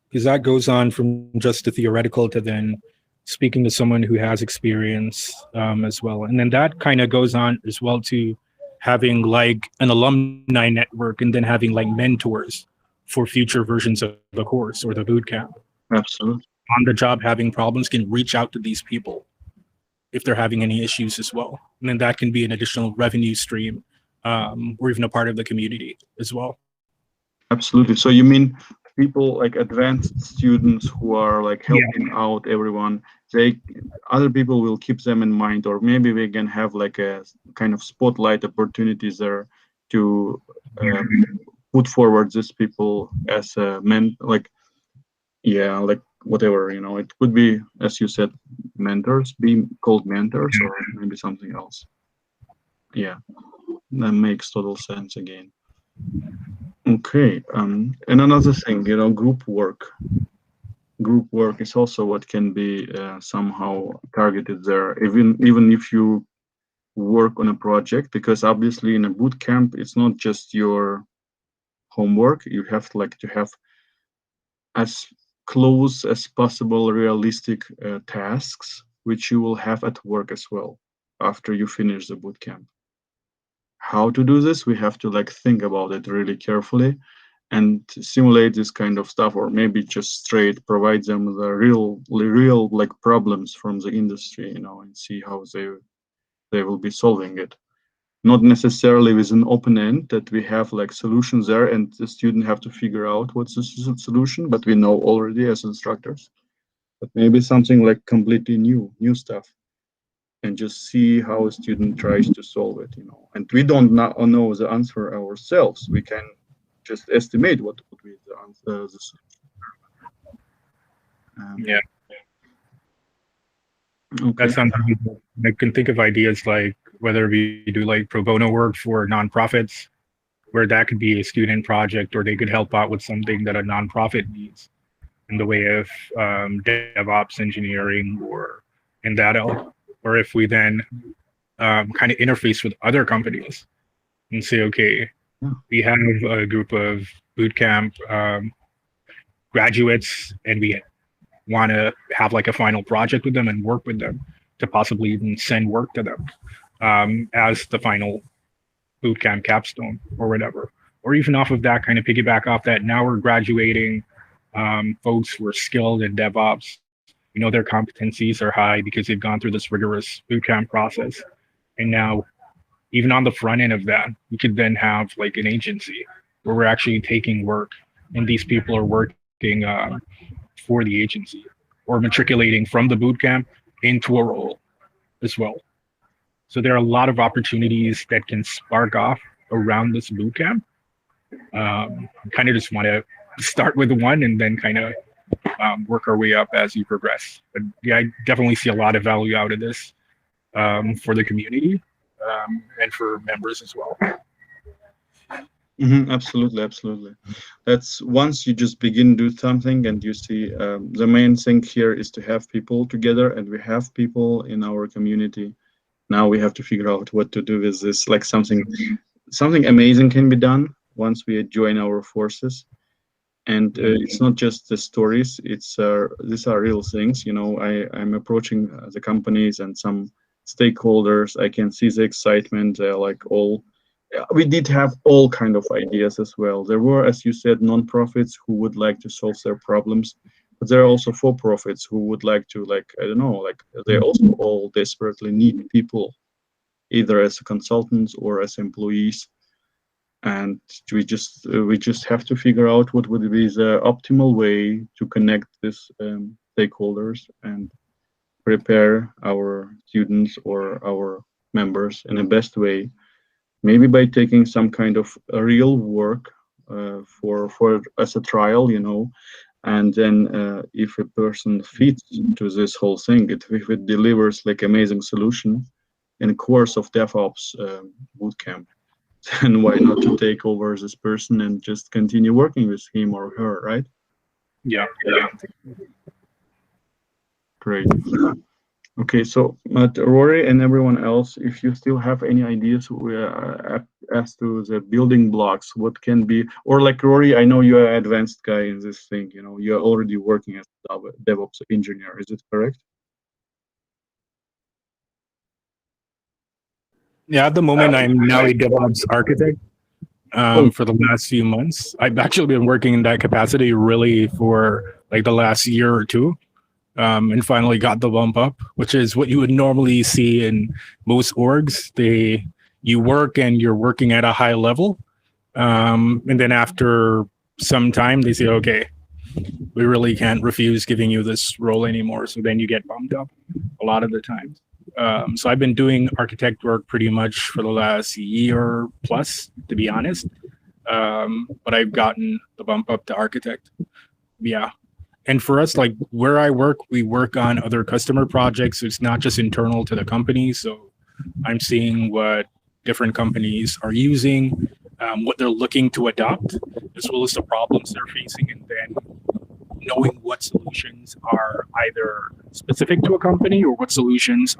because that goes on from just the theoretical to then speaking to someone who has experience as well. And then that kind of goes on as well to having like an alumni network and then having like mentors for future versions of the course or the boot camp. Absolutely. On the job having problems can reach out to these people if they're having any issues as well. And then that can be an additional revenue stream or even a part of the community as well. Absolutely. So you mean people like advanced students who are like helping out everyone, other people will keep them in mind, or maybe we can have like a kind of spotlight opportunities there to put forward these people as like whatever, it could be, as you said, mentors, be called mentors, or maybe something else. Yeah, that makes total sense again. Okay, and another thing, group work. Group work is also what can be somehow targeted there, even if you work on a project, because obviously in a boot camp, it's not just your homework. You have to have as close as possible realistic tasks, which you will have at work as well after you finish the boot camp. How to do this? We have to think about it really carefully and simulate this kind of stuff, or maybe just straight provide them the real problems from the industry, and see how they will be solving it. Not necessarily with an open end that we have solutions there and the student have to figure out what's the solution, but we know already as instructors. But maybe something completely new stuff, and just see how a student tries to solve it, And we don't know the answer ourselves. We can just estimate what would be the answer. Yeah. Okay. That's something I can think of ideas like whether we do pro bono work for nonprofits, where that could be a student project, or they could help out with something that a nonprofit needs in the way of DevOps engineering or in that ilk. Or if we then kind of interface with other companies and say, okay, we have a group of bootcamp graduates and we want to have a final project with them and work with them to possibly even send work to them as the final bootcamp capstone or whatever. Or even off of that, kind of piggyback off that, now we're graduating folks who are skilled in DevOps. Their competencies are high because they've gone through this rigorous bootcamp process. And now, even on the front end of that, we could then have an agency where we're actually taking work and these people are working for the agency or matriculating from the bootcamp into a role as well. So there are a lot of opportunities that can spark off around this bootcamp. Kind of just want to start with one and then kind of work our way up as you progress. But yeah, I definitely see a lot of value out of this for the community and for members as well. Absolutely. That's once you just begin to do something and you see the main thing here is to have people together, and we have people in our community. Now we have to figure out what to do with this. Something amazing can be done once we join our forces. And it's not just the stories, it's these are real things. I'm approaching the companies and some stakeholders. I can see the excitement. We did have all kind of ideas as well. There were, as you said, non-profits who would like to solve their problems, but there are also for-profits who would like to, they also all desperately need people, either as consultants or as employees. And we just have to figure out what would be the optimal way to connect these stakeholders and prepare our students or our members in the best way. Maybe by taking some kind of real work for as a trial, and then if a person fits into this whole thing, if it delivers amazing solution in a course of DevOps bootcamp, then why not to take over this person and just continue working with him or her, right? Yeah. Great. Okay, so Rory and everyone else, if you still have any ideas as to the building blocks, what can be, or like Rory, I know you're an advanced guy in this thing, you know, you're already working as a DevOps engineer, is it correct? Yeah, at the moment, I'm now a DevOps architect. For the last few months, I've actually been working in that capacity really for like the last year or two, and finally got the bump up, which is what you would normally see in most orgs. You work and you're working at a high level, and then after some time, they say, okay, we really can't refuse giving you this role anymore. So then you get bumped up a lot of the times. So I've been doing architect work pretty much for the last year plus, to be honest. But I've gotten the bump up to architect. Yeah. And for us, like where I work, we work on other customer projects. So it's not just internal to the company. So I'm seeing what different companies are using, what they're looking to adopt, as well as the problems they're facing, and then knowing what solutions are either specific to a company or what solutions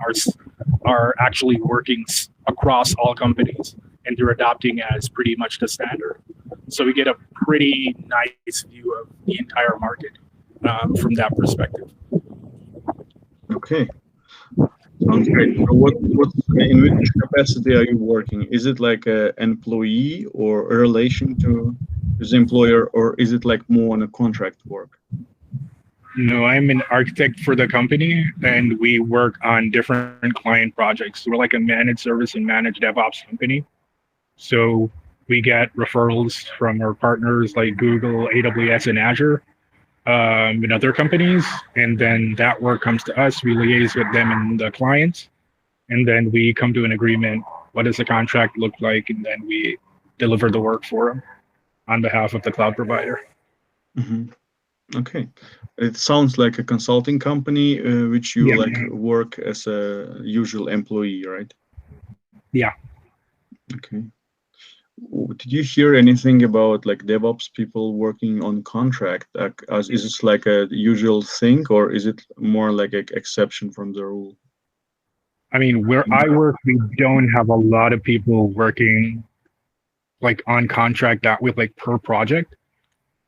are actually working across all companies and they're adopting as pretty much the standard. So we get a pretty nice view of the entire market from that perspective. Okay, sounds great. So in which capacity are you working? Is it like an employee or a relation to his employer, or is it like more on a contract work? No, I'm an architect for the company, and we work on different client projects. We're like a managed service and managed DevOps company. So we get referrals from our partners like Google, AWS, and Azure, and other companies. And then that work comes to us. We liaise with them and the clients. And then we come to an agreement. What does the contract look like? And then we deliver the work for them on behalf of the cloud provider. Mm-hmm. Okay, it sounds like a consulting company, which you work as a usual employee, right? Yeah. Okay. Did you hear anything about like DevOps people working on contract? Is this like a usual thing, or is it more like an exception from the rule? I mean, where I work, we don't have a lot of people working like on contract that with like per project.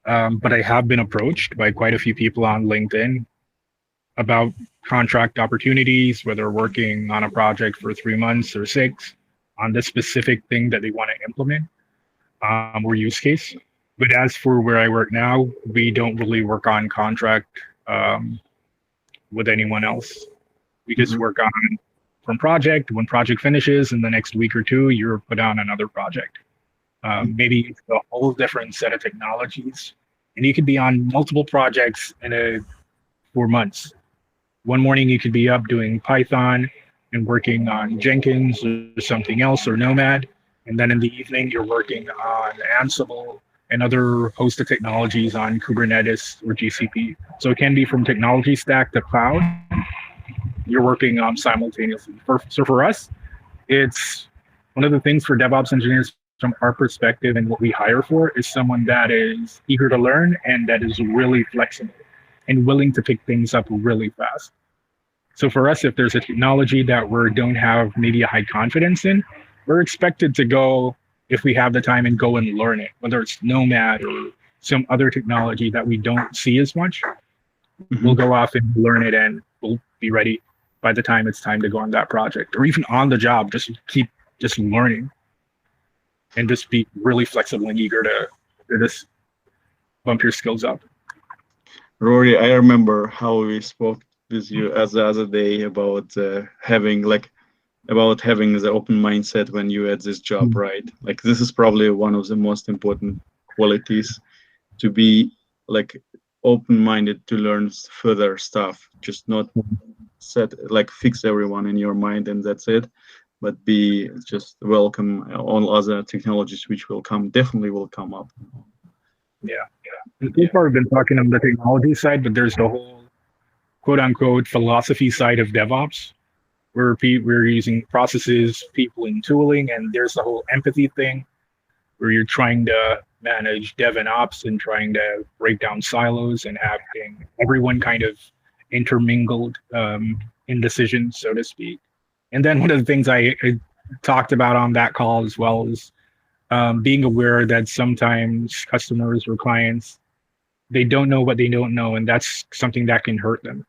But I have been approached by quite a few people on LinkedIn about contract opportunities, whether working on a project for 3 months or 6 on this specific thing that they want to implement or use case. But as for where I work now, we don't really work on contract with anyone else. We just work on from project. When project finishes in the next week or two, you're put on another project. Maybe a whole different set of technologies. And you could be on multiple projects in 4 months. One morning you could be up doing Python and working on Jenkins or something else or Nomad. And then in the evening, you're working on Ansible and other host of technologies on Kubernetes or GCP. So it can be from technology stack to cloud. You're working on simultaneously. So for us, it's one of the things for DevOps engineers from our perspective and what we hire for is someone that is eager to learn and that is really flexible and willing to pick things up really fast. So for us, if there's a technology that we don't have maybe a high confidence in, we're expected to go, if we have the time, and go and learn it, whether it's Nomad or some other technology that we don't see as much. We'll go off and learn it and we'll be ready by the time it's time to go on that project, or even on the job, just keep just learning and just be really flexible and eager to just bump your skills up. Rory, I remember how we spoke with you as the other day about having the open mindset when you had this job, right? Like this is probably one of the most important qualities, to be like open-minded to learn further stuff, just not fix everyone in your mind and that's it, but be just welcome all other technologies which definitely will come up. Yeah. And so far, we've been talking on the technology side, but there's the whole quote unquote philosophy side of DevOps, where we're using processes, people, and tooling, and there's the whole empathy thing. where you're trying to manage dev and ops and trying to break down silos and having everyone kind of intermingled in decisions, so to speak. And then one of the things I talked about on that call as well is being aware that sometimes customers or clients, they don't know what they don't know, and that's something that can hurt them,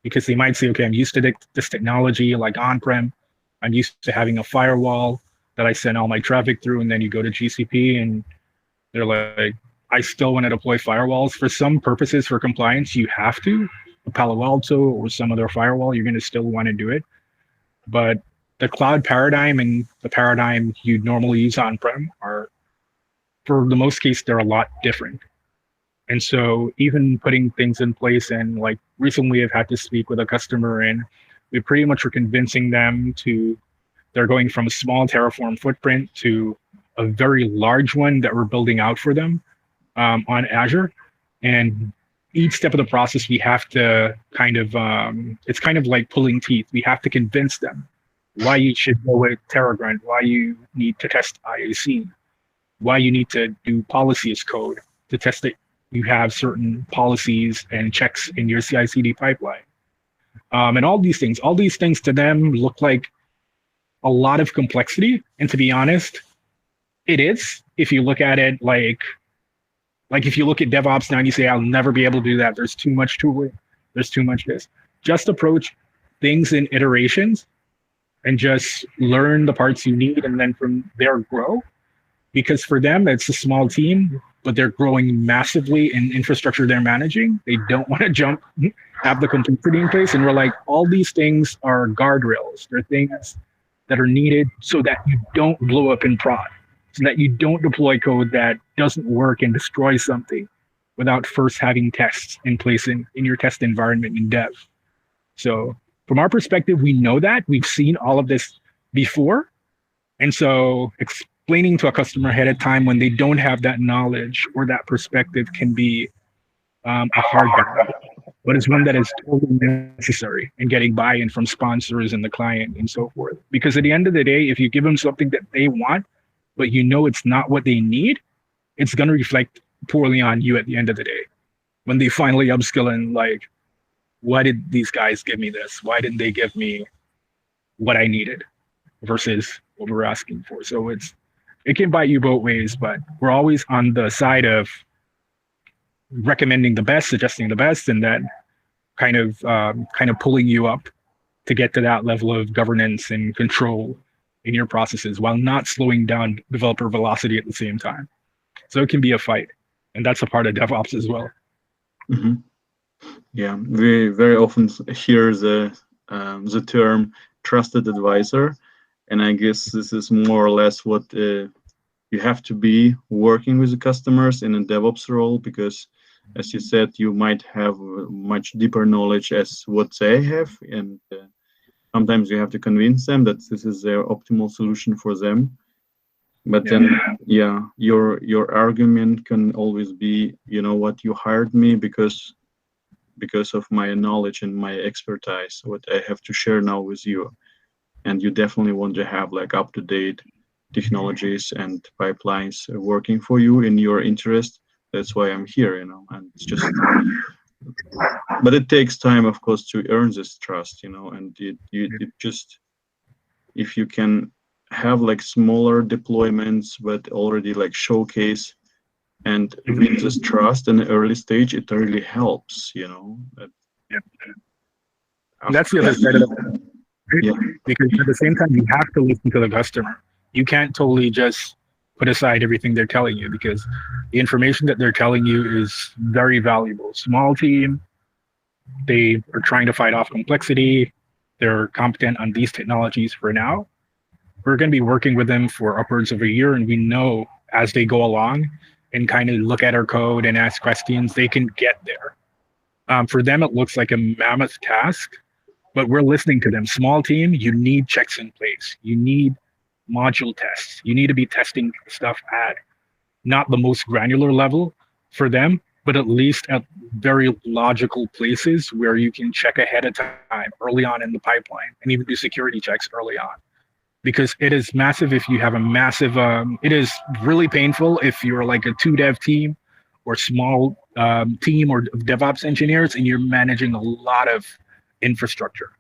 because they might say, okay, I'm used to this technology, like on-prem, I'm used to having a firewall that I send all my traffic through, and then you go to GCP and they're like, I still want to deploy firewalls. For some purposes, for compliance, you have to. A Palo Alto or some other firewall, you're going to still want to do it. But the cloud paradigm and the paradigm you normally use on-prem are, for the most case, they're a lot different. And so even putting things in place, and like recently I've had to speak with a customer and we pretty much were convincing them they're going from a small Terraform footprint to a very large one that we're building out for them on Azure. And each step of the process, we have to kind of, it's kind of like pulling teeth. We have to convince them why you should go with TerraGrunt, why you need to test IAC, why you need to do policy as code to test that you have certain policies and checks in your CI/CD pipeline. And all these things to them look like a lot of complexity. And to be honest, it is. If you look at it like if you look at DevOps now and you say, I'll never be able to do that, there's too much tooling, there's too much this. Just approach things in iterations and just learn the parts you need, and then from there grow. Because for them, it's a small team, but they're growing massively in infrastructure they're managing. They don't want to jump, have the complexity in place. And we're like, all these things are guardrails. They're things that are needed so that you don't blow up in prod, so that you don't deploy code that doesn't work and destroy something without first having tests in place in your test environment in dev. So from our perspective, we know that. We've seen all of this before. And so explaining to a customer ahead of time when they don't have that knowledge or that perspective can be a hard battle, but it's one that is totally necessary in getting buy-in from sponsors and the client and so forth. Because at the end of the day, if you give them something that they want, but you know it's not what they need, it's going to reflect poorly on you at the end of the day. When they finally upskill and like, why did these guys give me this? Why didn't they give me what I needed versus what we're asking for? So it can bite you both ways, but we're always on the side of recommending the best, suggesting the best, and then kind of pulling you up to get to that level of governance and control in your processes while not slowing down developer velocity at the same time. So it can be a fight, and that's a part of DevOps as well. Mm-hmm. Yeah, we very often hear the term trusted advisor, and I guess this is more or less what you have to be working with the customers in a DevOps role, because as you said, you might have much deeper knowledge as what they have, and sometimes you have to convince them that this is their optimal solution for them. But then, yeah, your argument can always be, you know what, you hired me because of my knowledge and my expertise, what I have to share now with you. And you definitely want to have like up-to-date technologies and pipelines working for you in your interest. That's why I'm here, you know, and it's just, but it takes time, of course, to earn this trust, you know, and it just, if you can have like smaller deployments, but already like showcase and win this trust in the early stage, it really helps, you know. That's the other side of it. Yeah. Because at the same time, you have to listen to the customer. You can't totally just put aside everything they're telling you, because the information that they're telling you is very valuable. Small team, they are trying to fight off complexity. They're competent on these technologies for now. We're going to be working with them for upwards of a year, and we know as they go along and kind of look at our code and ask questions, they can get there. For them, it looks like a mammoth task, but we're listening to them. Small team, you need checks in place. You need module tests. You need to be testing stuff at not the most granular level for them, but at least at very logical places where you can check ahead of time early on in the pipeline and even do security checks early on. because it is massive if you have a massive. It is really painful if you're like a 2 dev team or small team or DevOps engineers and you're managing a lot of infrastructure.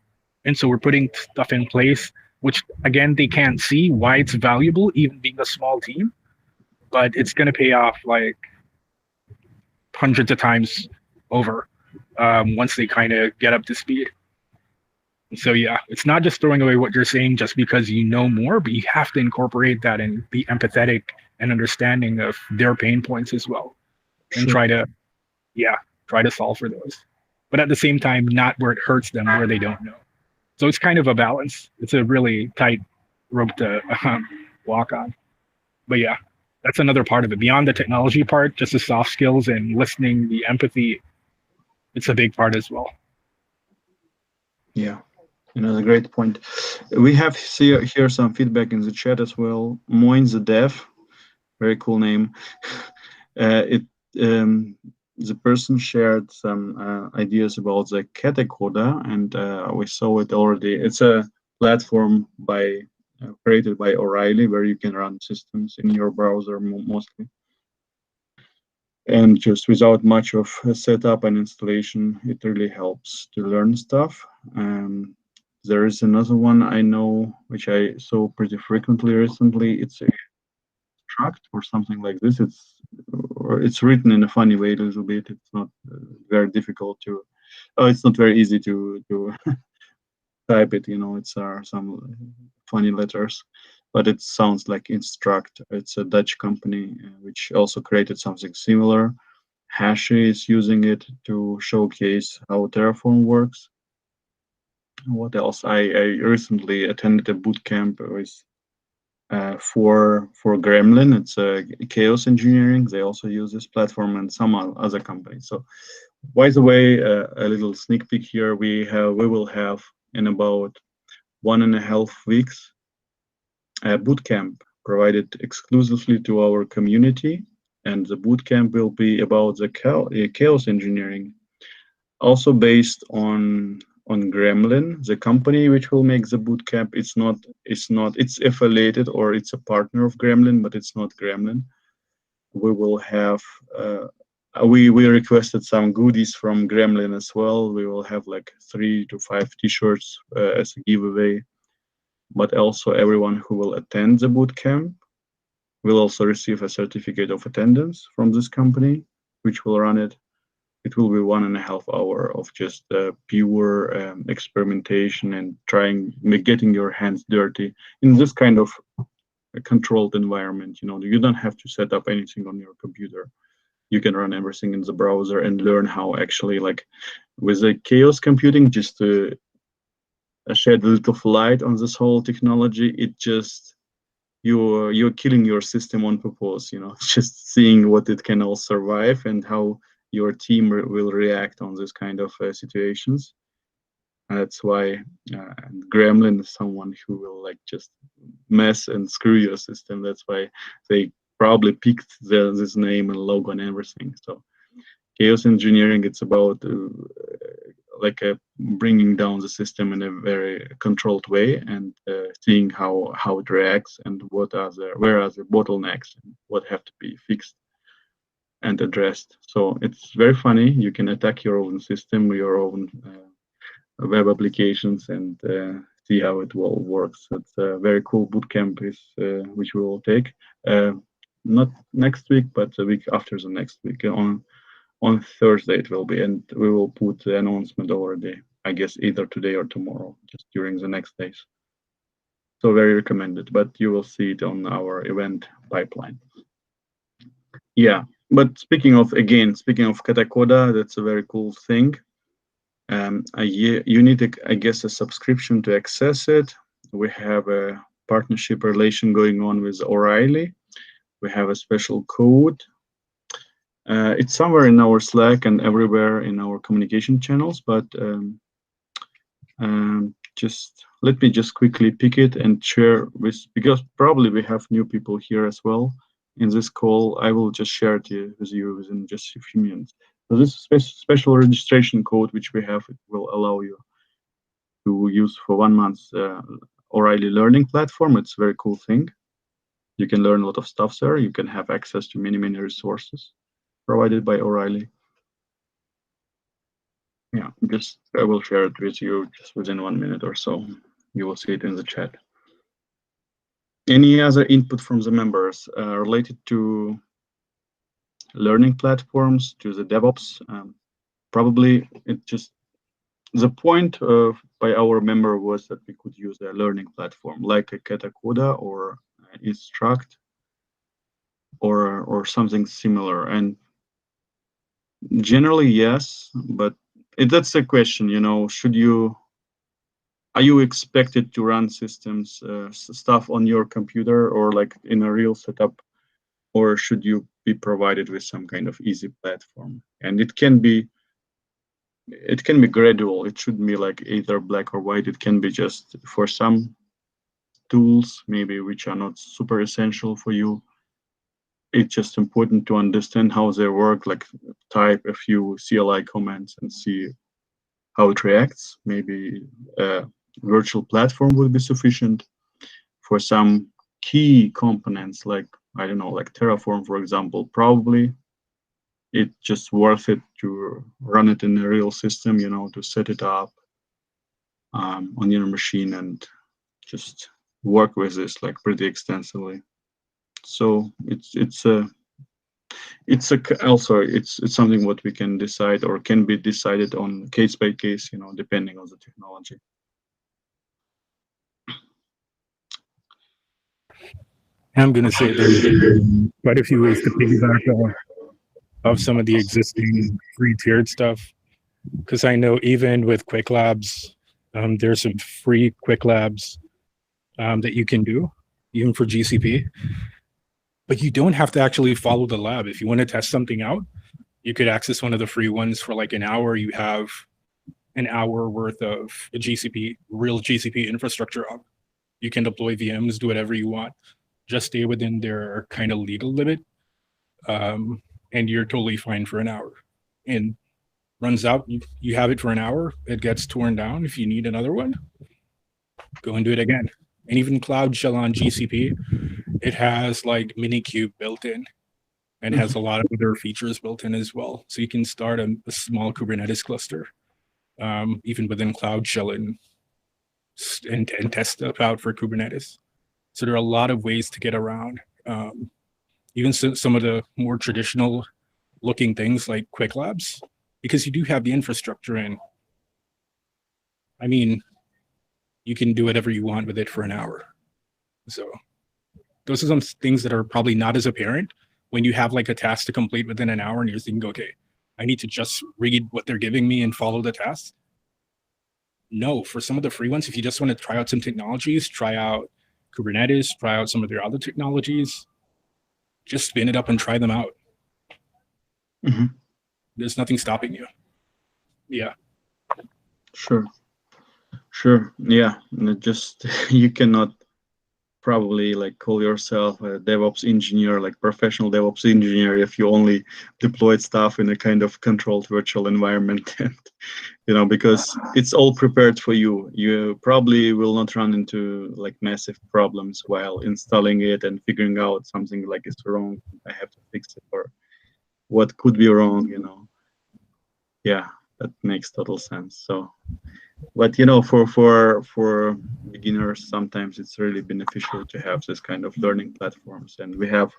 And so we're putting stuff in place, which again, they can't see why it's valuable, even being a small team, but it's going to pay off like hundreds of times over once they kind of get up to speed. So yeah, it's not just throwing away what you're saying just because you know more, but you have to incorporate that and be empathetic and understanding of their pain points as well, and Sure. try to solve for those. But at the same time, not where it hurts them, where they don't know. So it's kind of a balance. It's a really tight rope to walk on. But yeah, that's another part of it. Beyond the technology part, just the soft skills and listening, the empathy, it's a big part as well. Yeah, a great point. We have here some feedback in the chat as well. Moin the Dev, very cool name. The person shared some ideas about the Katacoda, and we saw it already. It's a platform created by O'Reilly where you can run systems in your browser mostly. And just without much of a setup and installation, it really helps to learn stuff. There is another one I know, which I saw pretty frequently recently. It's a struct or something like this. It's written in a funny way a little bit. It's not very difficult to. Oh, it's not very easy to type it. It's some funny letters, but it sounds like Instruct. It's a Dutch company which also created something similar. Hashi is using it to showcase how Terraform works. What else? I recently attended a bootcamp with for Gremlin. It's Chaos Engineering. They also use this platform, and some other companies. So, by the way, a little sneak peek here. We will have in about 1.5 weeks a bootcamp provided exclusively to our community, and the bootcamp will be about the chaos engineering, also based on Gremlin, the company which will make the bootcamp. It's affiliated or it's a partner of Gremlin, but it's not Gremlin. We will have we requested some goodies from Gremlin as well. We will have like 3 to 5 t-shirts as a giveaway, but also everyone who will attend the bootcamp will also receive a certificate of attendance from this company, which will run it. It will be 1.5 hours of just pure experimentation and getting your hands dirty in this kind of a controlled environment. You don't have to set up anything on your computer. You can run everything in the browser and learn how actually, like with the chaos computing, just to shed a little light on this whole technology. It just you're killing your system on purpose. Just seeing what it can all survive and how your team will react on this kind of situations. That's why Gremlin is someone who will like just mess and screw your system. That's why they probably picked this name and logo and everything. So chaos engineering, it's about bringing down the system in a very controlled way and seeing how it reacts and where are the bottlenecks and what have to be fixed and addressed. So it's very funny. You can attack your own system, your own web applications, and see how it all works. It's a very cool bootcamp which we will take. Not next week, but the week after the next week. On Thursday it will be, and we will put the announcement already, I guess either today or tomorrow, just during the next days. So very recommended, but you will see it on our event pipeline. Yeah, but speaking of Katacoda, that's a very cool thing. You need, I guess, a subscription to access it. We have a partnership relation going on with O'Reilly. We have a special code. It's somewhere in our Slack and everywhere in our communication channels, but just let me just quickly pick it and share because probably we have new people here as well in this call. I will just share it with you within just a few minutes. So this special registration code which we have, it will allow you to use for 1 month O'Reilly learning platform. It's a very cool thing. You can learn a lot of stuff there. You can have access to many resources provided by O'Reilly. Yeah, just I will share it with you just within 1 minute or so. You will see it in the chat. Any other input from the members related to learning platforms, to the DevOps? Probably it just, the point by our member was that we could use a learning platform like a Katacoda or Instruct or something similar. And generally, yes, but that's a question, are you expected to run systems stuff on your computer or like in a real setup, or should you be provided with some kind of easy platform? And it can be gradual. It shouldn't be like either black or white. It can be just for some tools, maybe which are not super essential for you. It's just important to understand how they work, like type a few CLI commands and see how it reacts. Maybe a virtual platform would be sufficient. For some key components, like, I don't know, like Terraform, for example, probably it's just worth it to run it in a real system, to set it up on your machine and just work with this like pretty extensively. So it's something what we can decide or can be decided on case by case, depending on the technology. I'm going to say there's quite a few ways to piggyback off some of the existing free tiered stuff. Because I know even with Quick Labs, there's some free Quick Labs that you can do, even for GCP. But you don't have to actually follow the lab. If you want to test something out, you could access one of the free ones for like an hour. You have an hour worth of a real GCP infrastructure up. You can deploy VMs, do whatever you want. Just stay within their kind of legal limit. And you're totally fine for an hour. And runs out, you have it for an hour, it gets torn down. If you need another one, go and do it again. And even Cloud Shell on GCP, it has like Minikube built in and has a lot of other features built in as well. So you can start a small Kubernetes cluster, even within Cloud Shell and test stuff out for Kubernetes. So there are a lot of ways to get around. Even some of the more traditional looking things like Quick Labs, because you do have the infrastructure in. I mean, you can do whatever you want with it for an hour. So those are some things that are probably not as apparent when you have like a task to complete within an hour and you're thinking, okay, I need to just read what they're giving me and follow the task. No, for some of the free ones, if you just want to try out some technologies, try out Kubernetes, try out some of their other technologies, just spin it up and try them out. Mm-hmm. There's nothing stopping you. Yeah. Sure. Yeah. And it just you cannot probably like call yourself a DevOps engineer, like professional DevOps engineer, if you only deployed stuff in a kind of controlled virtual environment, and because it's all prepared for you. You probably will not run into like massive problems while installing it and figuring out something like it's wrong. I have to fix it, or what could be wrong, Yeah, that makes total sense. So, but for beginners, sometimes it's really beneficial to have this kind of learning platforms. And we have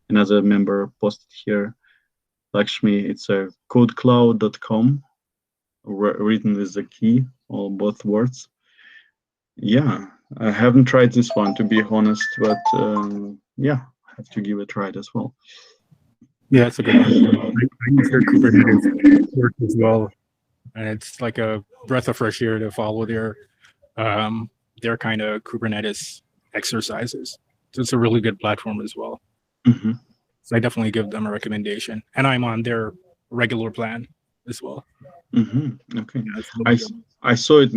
another member posted here, Lakshmi. It's a codecloud.com, written with the key, or both words. Yeah, I haven't tried this one, to be honest, but yeah, I have to give it a try as well. Yeah, it's a good one. I use their Kubernetes work as well, and it's like a breath of fresh air to follow their kind of Kubernetes exercises. So it's a really good platform as well. Mm-hmm. So I definitely give them a recommendation, and I'm on their regular plan as well. Mm-hmm. Okay, Yeah, I saw it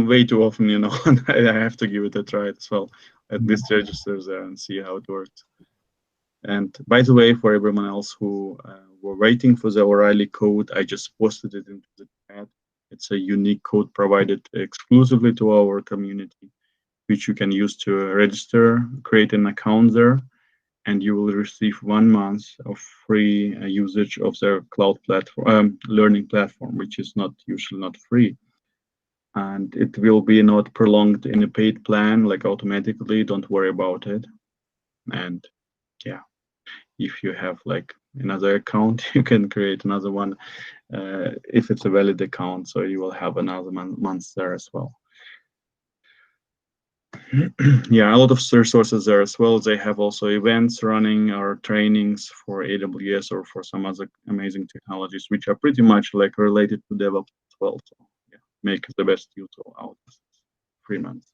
way too often, and I have to give it a try as well. At least register there and see how it works. And by the way, for everyone else who were waiting for the O'Reilly code, I just posted it into the chat. It's a unique code provided exclusively to our community. which you can use to register, create an account there, and you will receive 1 month of free usage of their cloud platform, learning platform, which is usually not free. And it will be not prolonged in a paid plan, like automatically. Don't worry about it. And yeah, if you have like another account, you can create another one if it's a valid account. So you will have another month there as well. Yeah, a lot of resources there as well. They have also events running or trainings for AWS or for some other amazing technologies, which are pretty much like related to DevOps as well. So yeah, make the best use out of this 3 months.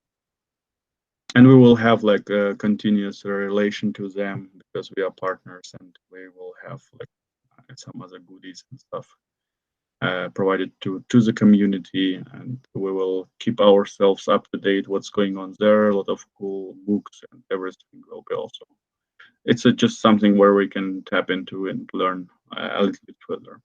And we will have like a continuous relation to them because we are partners, and we will have like some other goodies and stuff provided to the community, and we will keep ourselves up to date what's going on there. A lot of cool books and everything will be also. It's just something where we can tap into and learn a little bit further.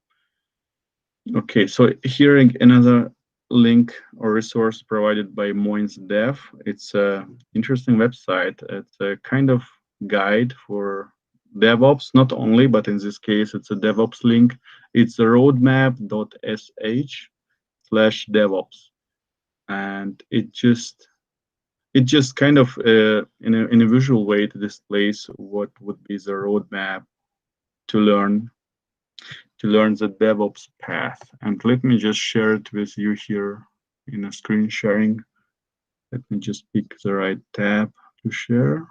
Okay, so here another link or resource provided by Moins Dev. It's an interesting website. It's a kind of guide for DevOps, not only, but in this case, it's a DevOps link. It's a roadmap.sh/DevOps. And it just kind of in a visual way to displays what would be the roadmap to learn the DevOps path. And let me just share it with you here in a screen sharing. Let me just pick the right tab to share.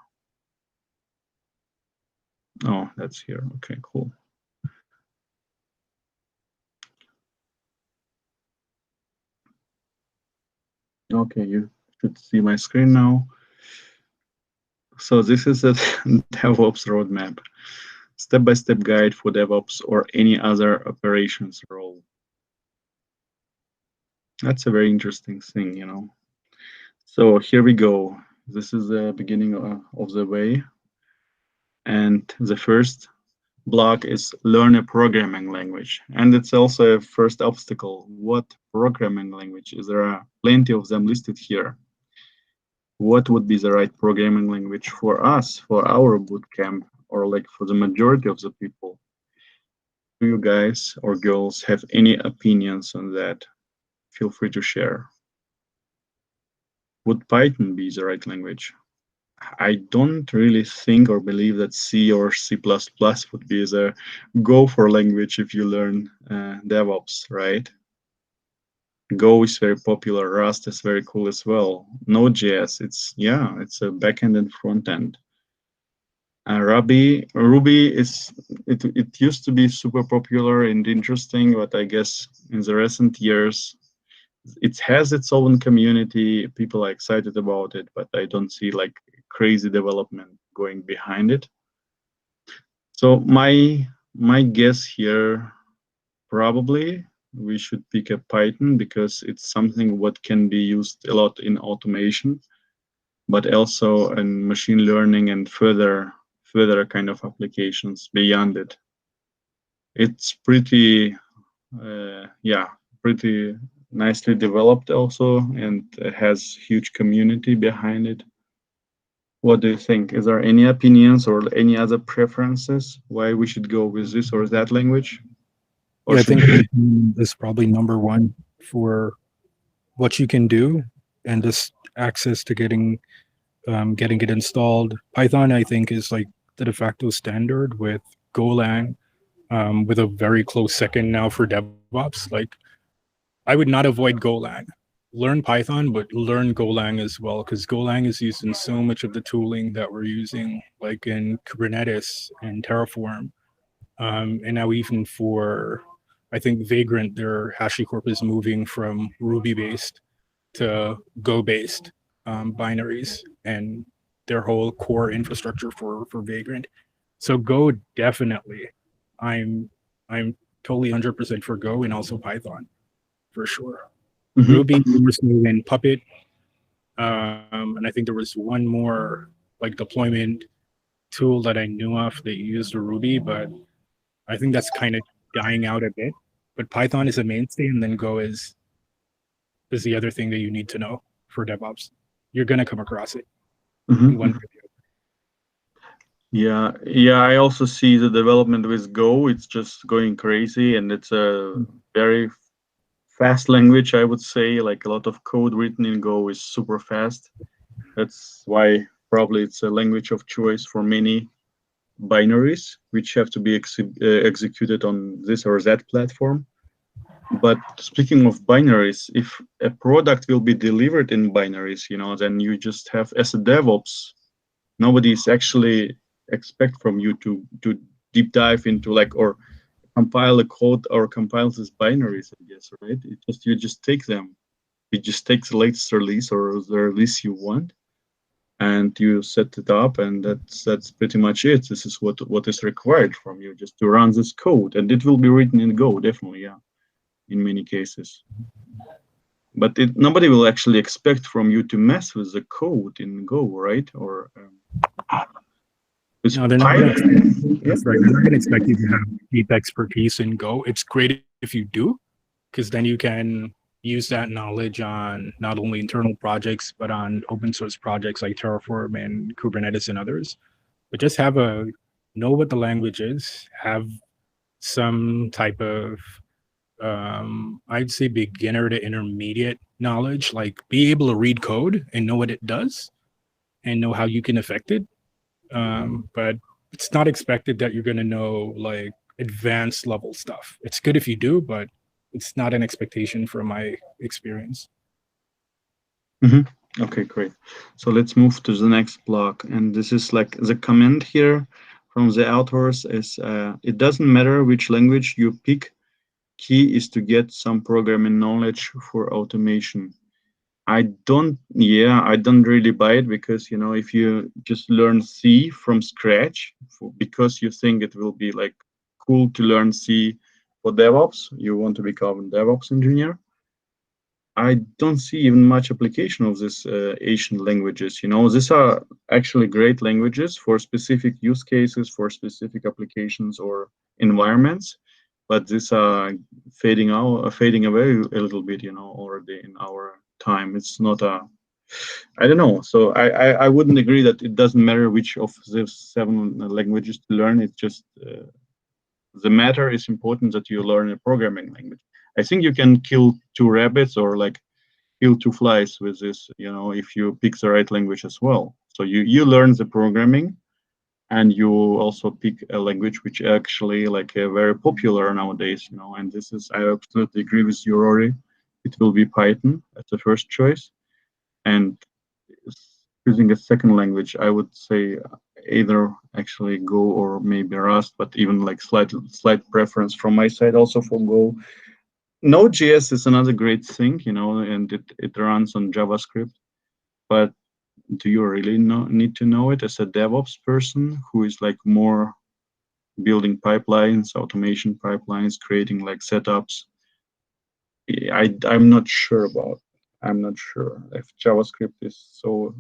Oh, that's here. Okay, cool. Okay, you should see my screen now. So this is a DevOps roadmap, step-by-step guide for DevOps or any other operations role. That's a very interesting thing, you know. So here we go. This is the beginning of the way. And the first block is learn a programming language. And it's also a first obstacle. What programming language? There are plenty of them listed here. What would be the right programming language for us, for our bootcamp, or like for the majority of the people? Do you guys or girls have any opinions on that? Feel free to share. Would Python be the right language? I don't really think or believe that C or C++ would be the go-for language if you learn DevOps, right? Go is very popular. Rust is very cool as well. Node.js, it's a backend and front end. Ruby is it used to be super popular and interesting, but I guess in the recent years it has its own community. People are excited about it, but I don't see like crazy development going behind it. So my guess here, probably we should pick a Python because it's something what can be used a lot in automation, but also in machine learning and further kind of applications beyond it. It's pretty pretty nicely developed also, and it has huge community behind it. What do you think? Is there any opinions or any other preferences why we should go with this or that language? Or yeah, I think Python is probably number one for what you can do and just access to getting it installed. Python, I think, is like the de facto standard with Golang, with a very close second now for DevOps. Like, I would not avoid Golang. Learn Python, but learn Golang as well, because Golang is used in so much of the tooling that we're using, like in Kubernetes and Terraform. And now even for, I think, Vagrant, their HashiCorp is moving from Ruby-based to Go-based binaries and their whole core infrastructure for Vagrant. So Go, definitely. I'm totally 100% for Go, and also Python for sure. Mhm. Ruby, and Puppet, and I think there was one more like deployment tool that I knew of that used Ruby, but I think that's kind of dying out a bit. But Python is a mainstay, and then Go is the other thing that you need to know for DevOps. you're going to come across it Mhm. in one way or the other. Yeah. I also see the development with Go. It's just going crazy, and it's a very fast language, I would say. Like a lot of code written in Go is super fast. That's why probably it's a language of choice for many binaries, which have to be executed on this or that platform. But speaking of binaries, if a product will be delivered in binaries, then you just have, as a DevOps, nobody is actually expect from you to deep dive into or compile a code or compile these binaries, I guess, right? You just take them. You just take the latest release or the release you want, and you set it up, and that's pretty much it. This is what is required from you, just to run this code, and it will be written in Go, definitely, yeah, in many cases. But nobody will actually expect from you to mess with the code in Go, right? Or No, they're not going to. That's right. They're not going to expect you to have deep expertise in Go. It's great if you do, because then you can use that knowledge on not only internal projects but on open source projects like Terraform and Kubernetes and others. But just know what the language is, have some type of I'd say beginner to intermediate knowledge, like be able to read code and know what it does and know how you can affect it. But it's not expected that you're going to know like advanced level stuff. It's good if you do, but it's not an expectation from my experience. Mm-hmm. Okay, great. So let's move to the next block. And this is like the comment here from the authors is, it doesn't matter which language you pick, key is to get some programming knowledge for automation. I don't really buy it, because if you just learn C from scratch because you think it will be like cool to learn C for DevOps, you want to become a DevOps engineer, I don't see even much application of these Asian languages. These are actually great languages for specific use cases, for specific applications or environments, but these are fading away a little bit, already in our time. It's not I don't know. So I wouldn't agree that it doesn't matter which of the 7 languages to learn. It's just the matter is important that you learn a programming language. I think you can kill 2 rabbits or kill 2 flies with this, if you pick the right language as well. So you learn the programming, and you also pick a language which actually very popular nowadays, and this is, I absolutely agree with you, Rory. It will be Python as the first choice, and choosing a second language, I would say either actually Go or maybe Rust, but even slight preference from my side also for Go. Node.js is another great thing, and it runs on JavaScript, but do you really need to know it as a DevOps person who is more building pipelines, automation pipelines, creating setups? I'm not sure about. I'm not sure if JavaScript is so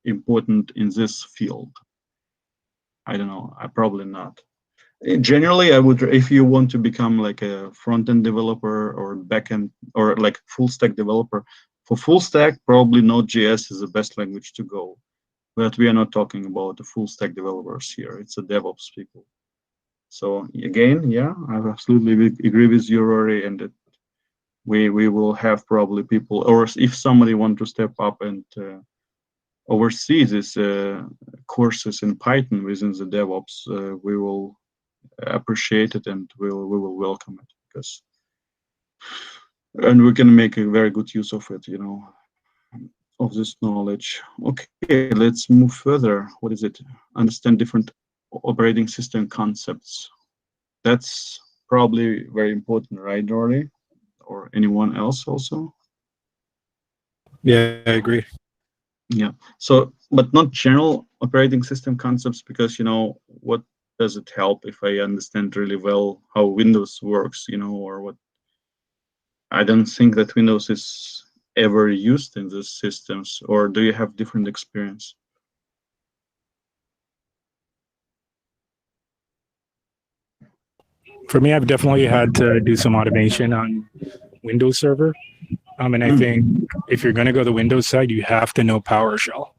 important in this field. I don't know. Probably not. Generally, I would, if you want to become a front-end developer or back-end or full stack developer, for full stack, probably Node.js is the best language to go. But we are not talking about the full stack developers here. It's the DevOps people. So again, yeah, I absolutely agree with you, Rory, and that we will have probably people, or if somebody want to step up and oversee these courses in Python within the DevOps, we will appreciate it, and we will welcome it, and we can make a very good use of it, of this knowledge. Okay, let's move further. What is it? Understand different operating system concepts. That's probably very important, right, Rory? Or anyone else also? Yeah, I agree. Yeah. So, but not general operating system concepts, because what does it help if I understand really well how Windows works, or what? I don't think that Windows is ever used in these systems, or do you have different experience? For me, I've definitely had to do some automation on Windows Server. And I think if you're going to go the Windows side, you have to know PowerShell.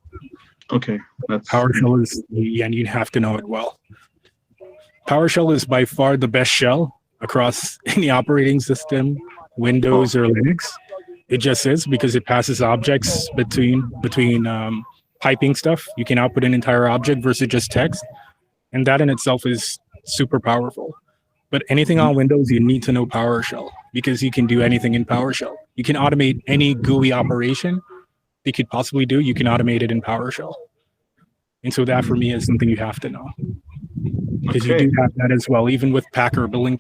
Okay, that's PowerShell is, and you have to know it well. PowerShell is by far the best shell across any operating system, Windows or Linux. It just is, because it passes objects between piping stuff. You can output an entire object versus just text, and that in itself is super powerful. But anything on Windows, you need to know PowerShell, because you can do anything in PowerShell. You can automate any GUI operation you could possibly do. You can automate it in PowerShell. And so that for me is something you have to know, because you do have that as well. Even with Packer, billing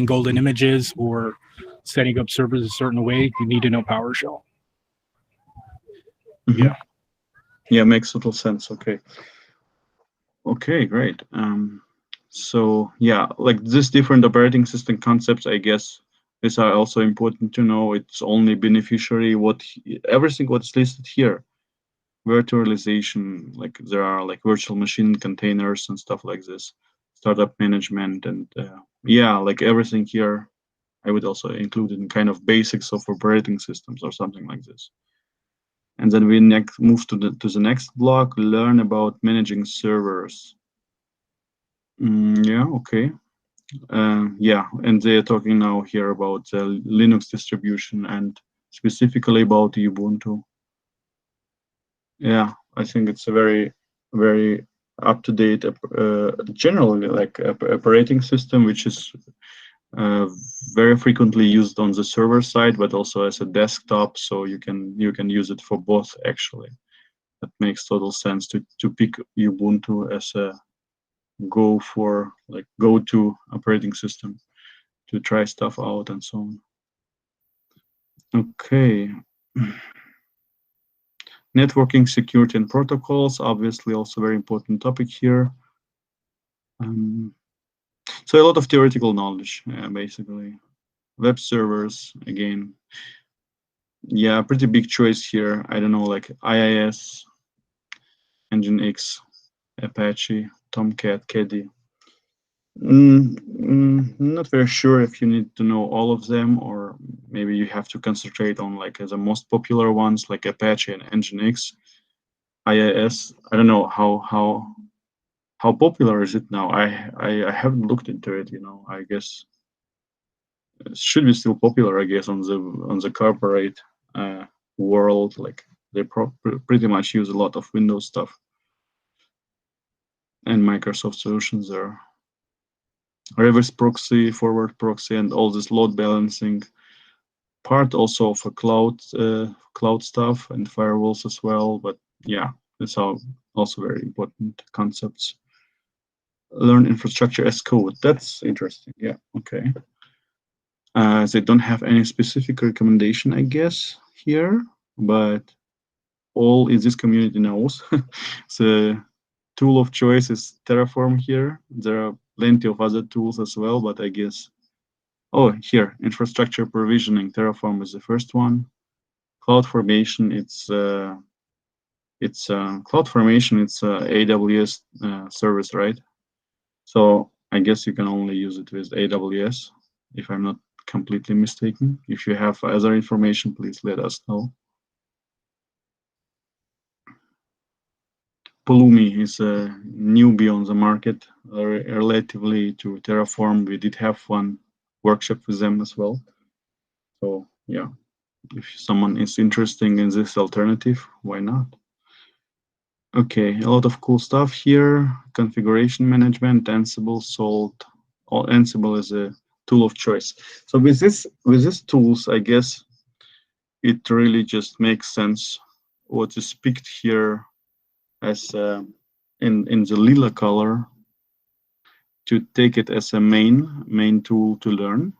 golden images, or setting up servers a certain way, you need to know PowerShell. Yeah. Yeah, makes total sense. Okay. Okay, great. So yeah, like this different operating system concepts, I guess, these are also important to know. It's only beneficiary everything what's listed here. Virtualization, like there are like virtual machine containers and stuff like this, startup management, and yeah, like everything here, I would also include in kind of basics of operating systems or something like this. And then we next move to the next block, learn about managing servers. Yeah, okay. Yeah, and they're talking now here about the Linux distribution and specifically about Ubuntu. Yeah, I think it's a very, very up-to-date, generally like operating system, which is very frequently used on the server side, but also as a desktop. So you can use it for both. Actually, that makes total sense to pick Ubuntu as a go-to operating system to try stuff out and so on. Okay. Networking, security, and protocols, obviously also very important topic here. So a lot of theoretical knowledge, basically. Web servers, again. Yeah, pretty big choice here. I don't know, like IIS, Nginx, Apache, Tomcat, Caddy. Not very sure if you need to know all of them, or maybe you have to concentrate on like the most popular ones, like Apache and Nginx. IIS, I don't know how popular is it now. I haven't looked into it. I guess it should be still popular. I guess on the corporate world, like they pretty much use a lot of Windows stuff and Microsoft solutions there. Reverse proxy, forward proxy, and all this load balancing part also of a cloud stuff and firewalls as well. But yeah, these are also very important concepts. Learn infrastructure as code. That's interesting. Yeah. Okay. They don't have any specific recommendation, I guess, here, but all in this community knows. The tool of choice is Terraform here. There are plenty of other tools as well, but I guess, here, infrastructure provisioning, Terraform is the first one. CloudFormation, it's CloudFormation, it's AWS service, right? So I guess you can only use it with AWS, if I'm not completely mistaken. If you have other information, please let us know. Pulumi is a newbie on the market relatively to Terraform. We did have one workshop with them as well. So yeah, if someone is interested in this alternative, why not? Okay, a lot of cool stuff here. Configuration management, Ansible, Salt. Ansible is a tool of choice. So with these tools, I guess it really just makes sense what is picked here as in the lila color, to take it as a main tool to learn.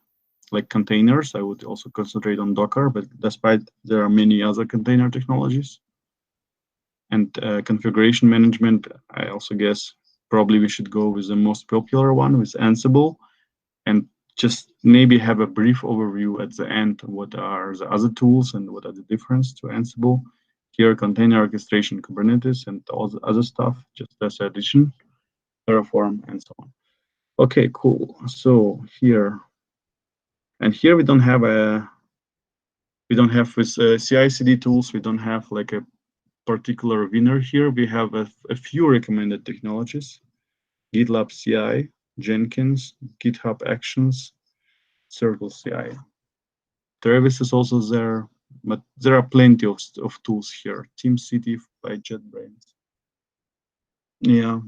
Like containers, I would also concentrate on Docker, but despite there are many other container technologies. And configuration management, I also guess probably we should go with the most popular one, with Ansible, and just maybe have a brief overview at the end. What are the other tools and what are the difference to Ansible? Here, container orchestration, Kubernetes, and all the other stuff, just as addition, Terraform, and so on. Okay, cool. So here, and here we don't have a We don't have with CI/CD tools. We don't have like a particular winner here. We have a few recommended technologies: GitLab CI, Jenkins, GitHub Actions, Circle CI. Travis is also there, but there are plenty of tools here. TeamCity by JetBrains. Yeah,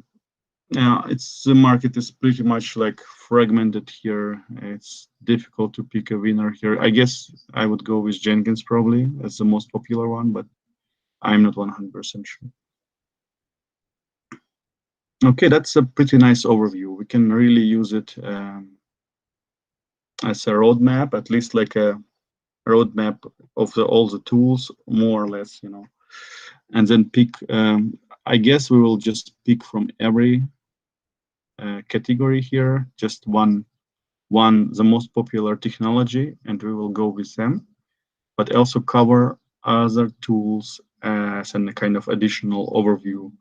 the market is pretty much like fragmented here. It's difficult to pick a winner here. I guess I would go with Jenkins probably as the most popular one, but I'm not 100% sure. Okay, that's a pretty nice overview. We can really use it as a roadmap, at least like a roadmap of all the tools, more or less, and then pick. I guess we will just pick from every category here, just one, the most popular technology, and we will go with them, but also cover other tools as a kind of additional overview.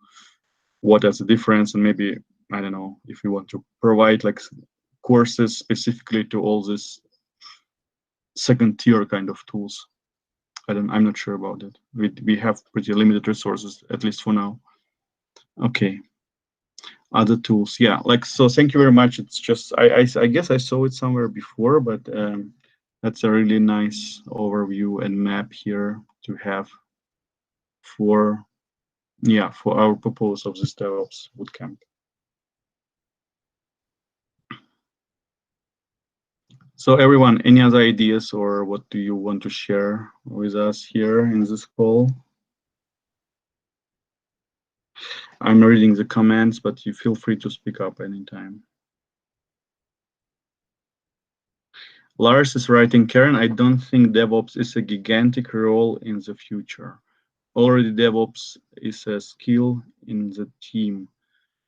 What is the difference, and maybe, I don't know, if you want to provide like courses specifically to all this second tier kind of tools. I'm not sure about it. We have pretty limited resources, at least for now. Okay. Other tools, yeah. So thank you very much. It's just I guess I saw it somewhere before, but that's a really nice overview and map here to have for our purpose of this DevOps bootcamp. So everyone, any other ideas, or what do you want to share with us here in this call? I'm reading the comments, but you feel free to speak up anytime. Lars is writing, Karen, I don't think DevOps is a gigantic role in the future. Already DevOps is a skill in the team.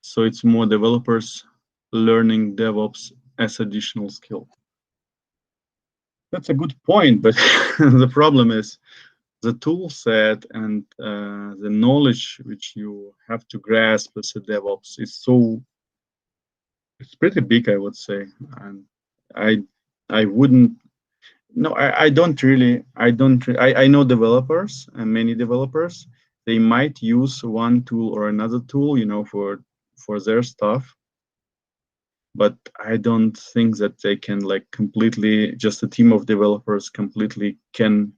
So it's more developers learning DevOps as additional skill. That's a good point, but the problem is the tool set and the knowledge which you have to grasp as a DevOps is it's pretty big, I would say. And I wouldn't, no, I know developers and many developers, they might use one tool or another tool, for their stuff. But I don't think that they can just a team of developers completely can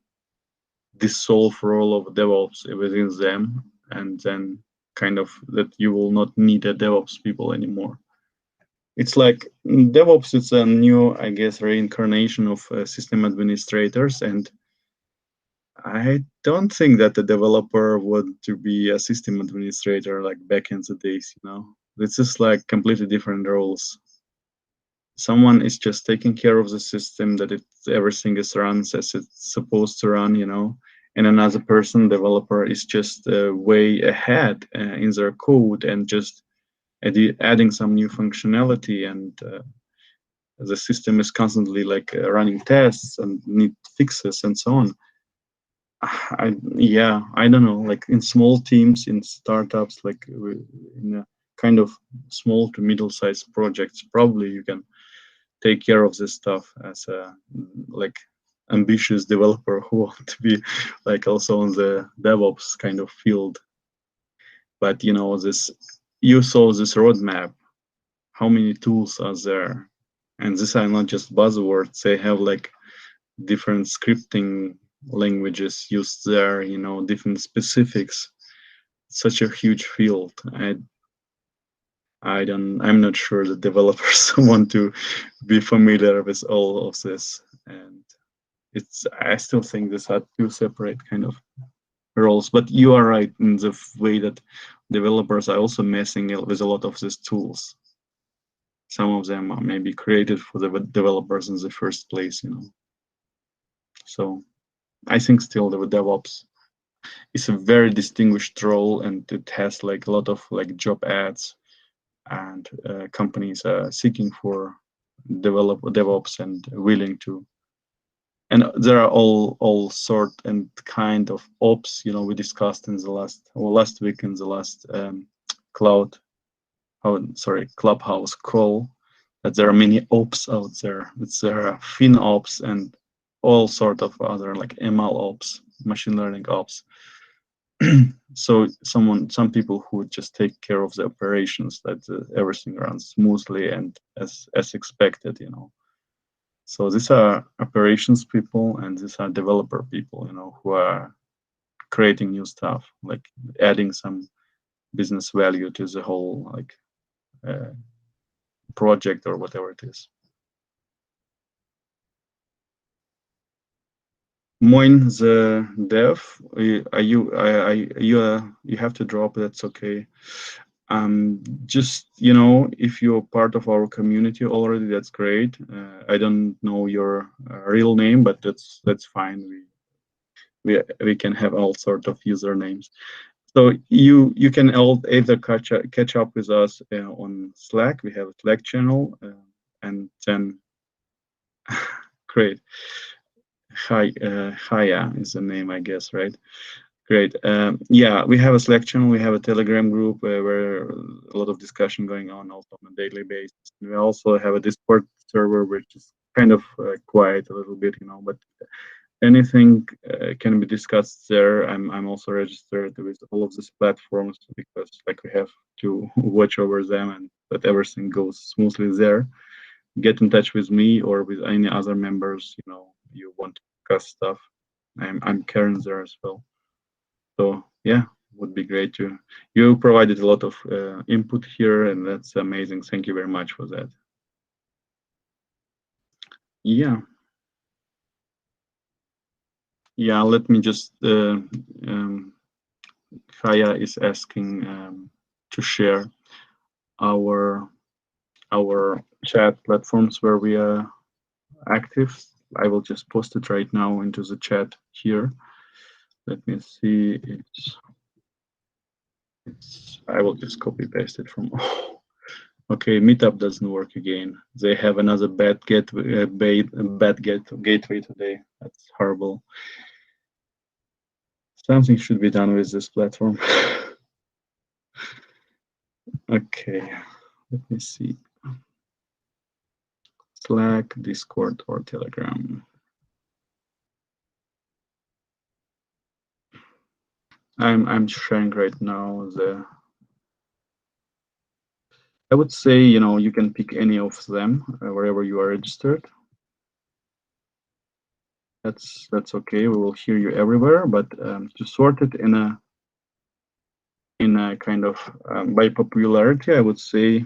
dissolve role of DevOps within them, and then kind of that you will not need a DevOps people anymore. It's like DevOps is a new, I guess, reincarnation of system administrators, and I don't think that the developer would to be a system administrator like back in the days, This is like completely different roles. Someone is just taking care of the system, that everything is runs as it's supposed to run, and another person, developer, is just way ahead in their code and just adding some new functionality, and the system is constantly running tests and need fixes and so on. I don't know, in small teams, in startups, in a kind of small to middle-sized projects, probably you can take care of this stuff as a ambitious developer who want to be also on the DevOps kind of field. But you saw this roadmap, how many tools are there, and these are not just buzzwords. They have different scripting languages used there, different specifics. Such a huge field. I'm not sure that developers want to be familiar with all of this, and I still think these are two separate kind of roles. But you are right in the way that developers are also messing with a lot of these tools. Some of them are maybe created for the developers in the first place, So I think still the DevOps is a very distinguished role, and it has a lot of job ads, and companies are seeking for DevOps and willing to. And there are all sort and kind of ops, we discussed in the last week in the last Clubhouse call, that there are many ops out there. There are FinOps and all sort of other like ML ops, machine learning ops. So some people who just take care of the operations, that everything runs smoothly and as expected, you know. So these are operations people and these are developer people, you know, who are creating new stuff, like adding some business value to the whole like project or whatever it is. Moin, the dev, you have to drop. That's okay. Just, you know, if you're part of our community already, that's great. I don't know your real name, but that's fine. We can have all sort of usernames. So you can either catch up with us on Slack. We have a Slack channel, and then great. Haya is the name, I guess, right? Great. Yeah, we have a Slack channel. We have a Telegram group where a lot of discussion going on also on a daily basis. We also have a Discord server, which is kind of quiet a little bit, you know, but anything can be discussed there. I'm also registered with all of these platforms because like we have to watch over them and that everything goes smoothly there. Get in touch with me or with any other members, you know, you want to discuss stuff. I'm Karen there as well. So yeah, would be great to. You provided a lot of input here, and that's amazing. Thank you very much for that. Yeah. Yeah, let me just. Kaya is asking to share our chat platforms where we are active. I will just post it right now into the chat here. Let me see. I will just copy paste it from. Okay, Meetup doesn't work again. They have another bad gateway today. That's horrible. Something should be done with this platform. Okay, let me see. Slack, Discord, or Telegram. I'm sharing right now the. I would say, you know, you can pick any of them wherever you are registered. That's okay. We will hear you everywhere, but to sort it in a kind of by popularity, I would say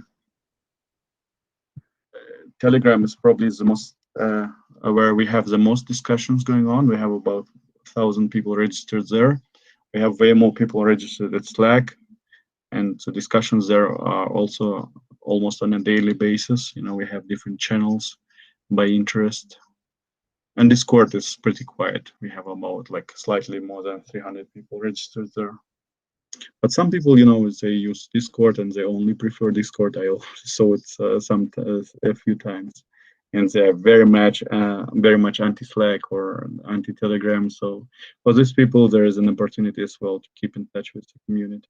Telegram is probably the most where we have the most discussions going on. We have about 1,000 people registered there. We have way more people registered at Slack, and the discussions there are also almost on a daily basis. You know, we have different channels by interest. And Discord is pretty quiet. We have about like slightly more than 300 people registered there. But some people, you know, they use Discord and they only prefer Discord. I also saw it a few times, and they are very much anti-Slack or anti-Telegram. So for these people, there is an opportunity as well to keep in touch with the community.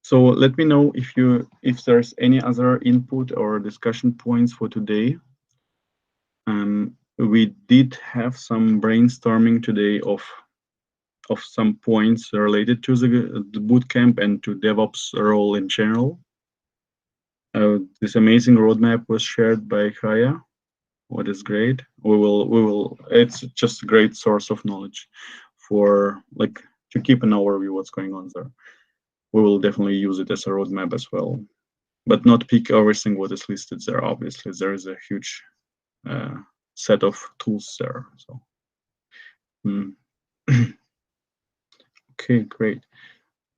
So let me know if there's any other input or discussion points for today. We did have some brainstorming today of some points related to the bootcamp and to DevOps role in general. This amazing roadmap was shared by Kaya, what is great. We will. It's just a great source of knowledge for like to keep an overview what's going on there. We will definitely use it as a roadmap as well, but not pick everything what is listed there. Obviously, there is a huge set of tools there. So. Okay, great.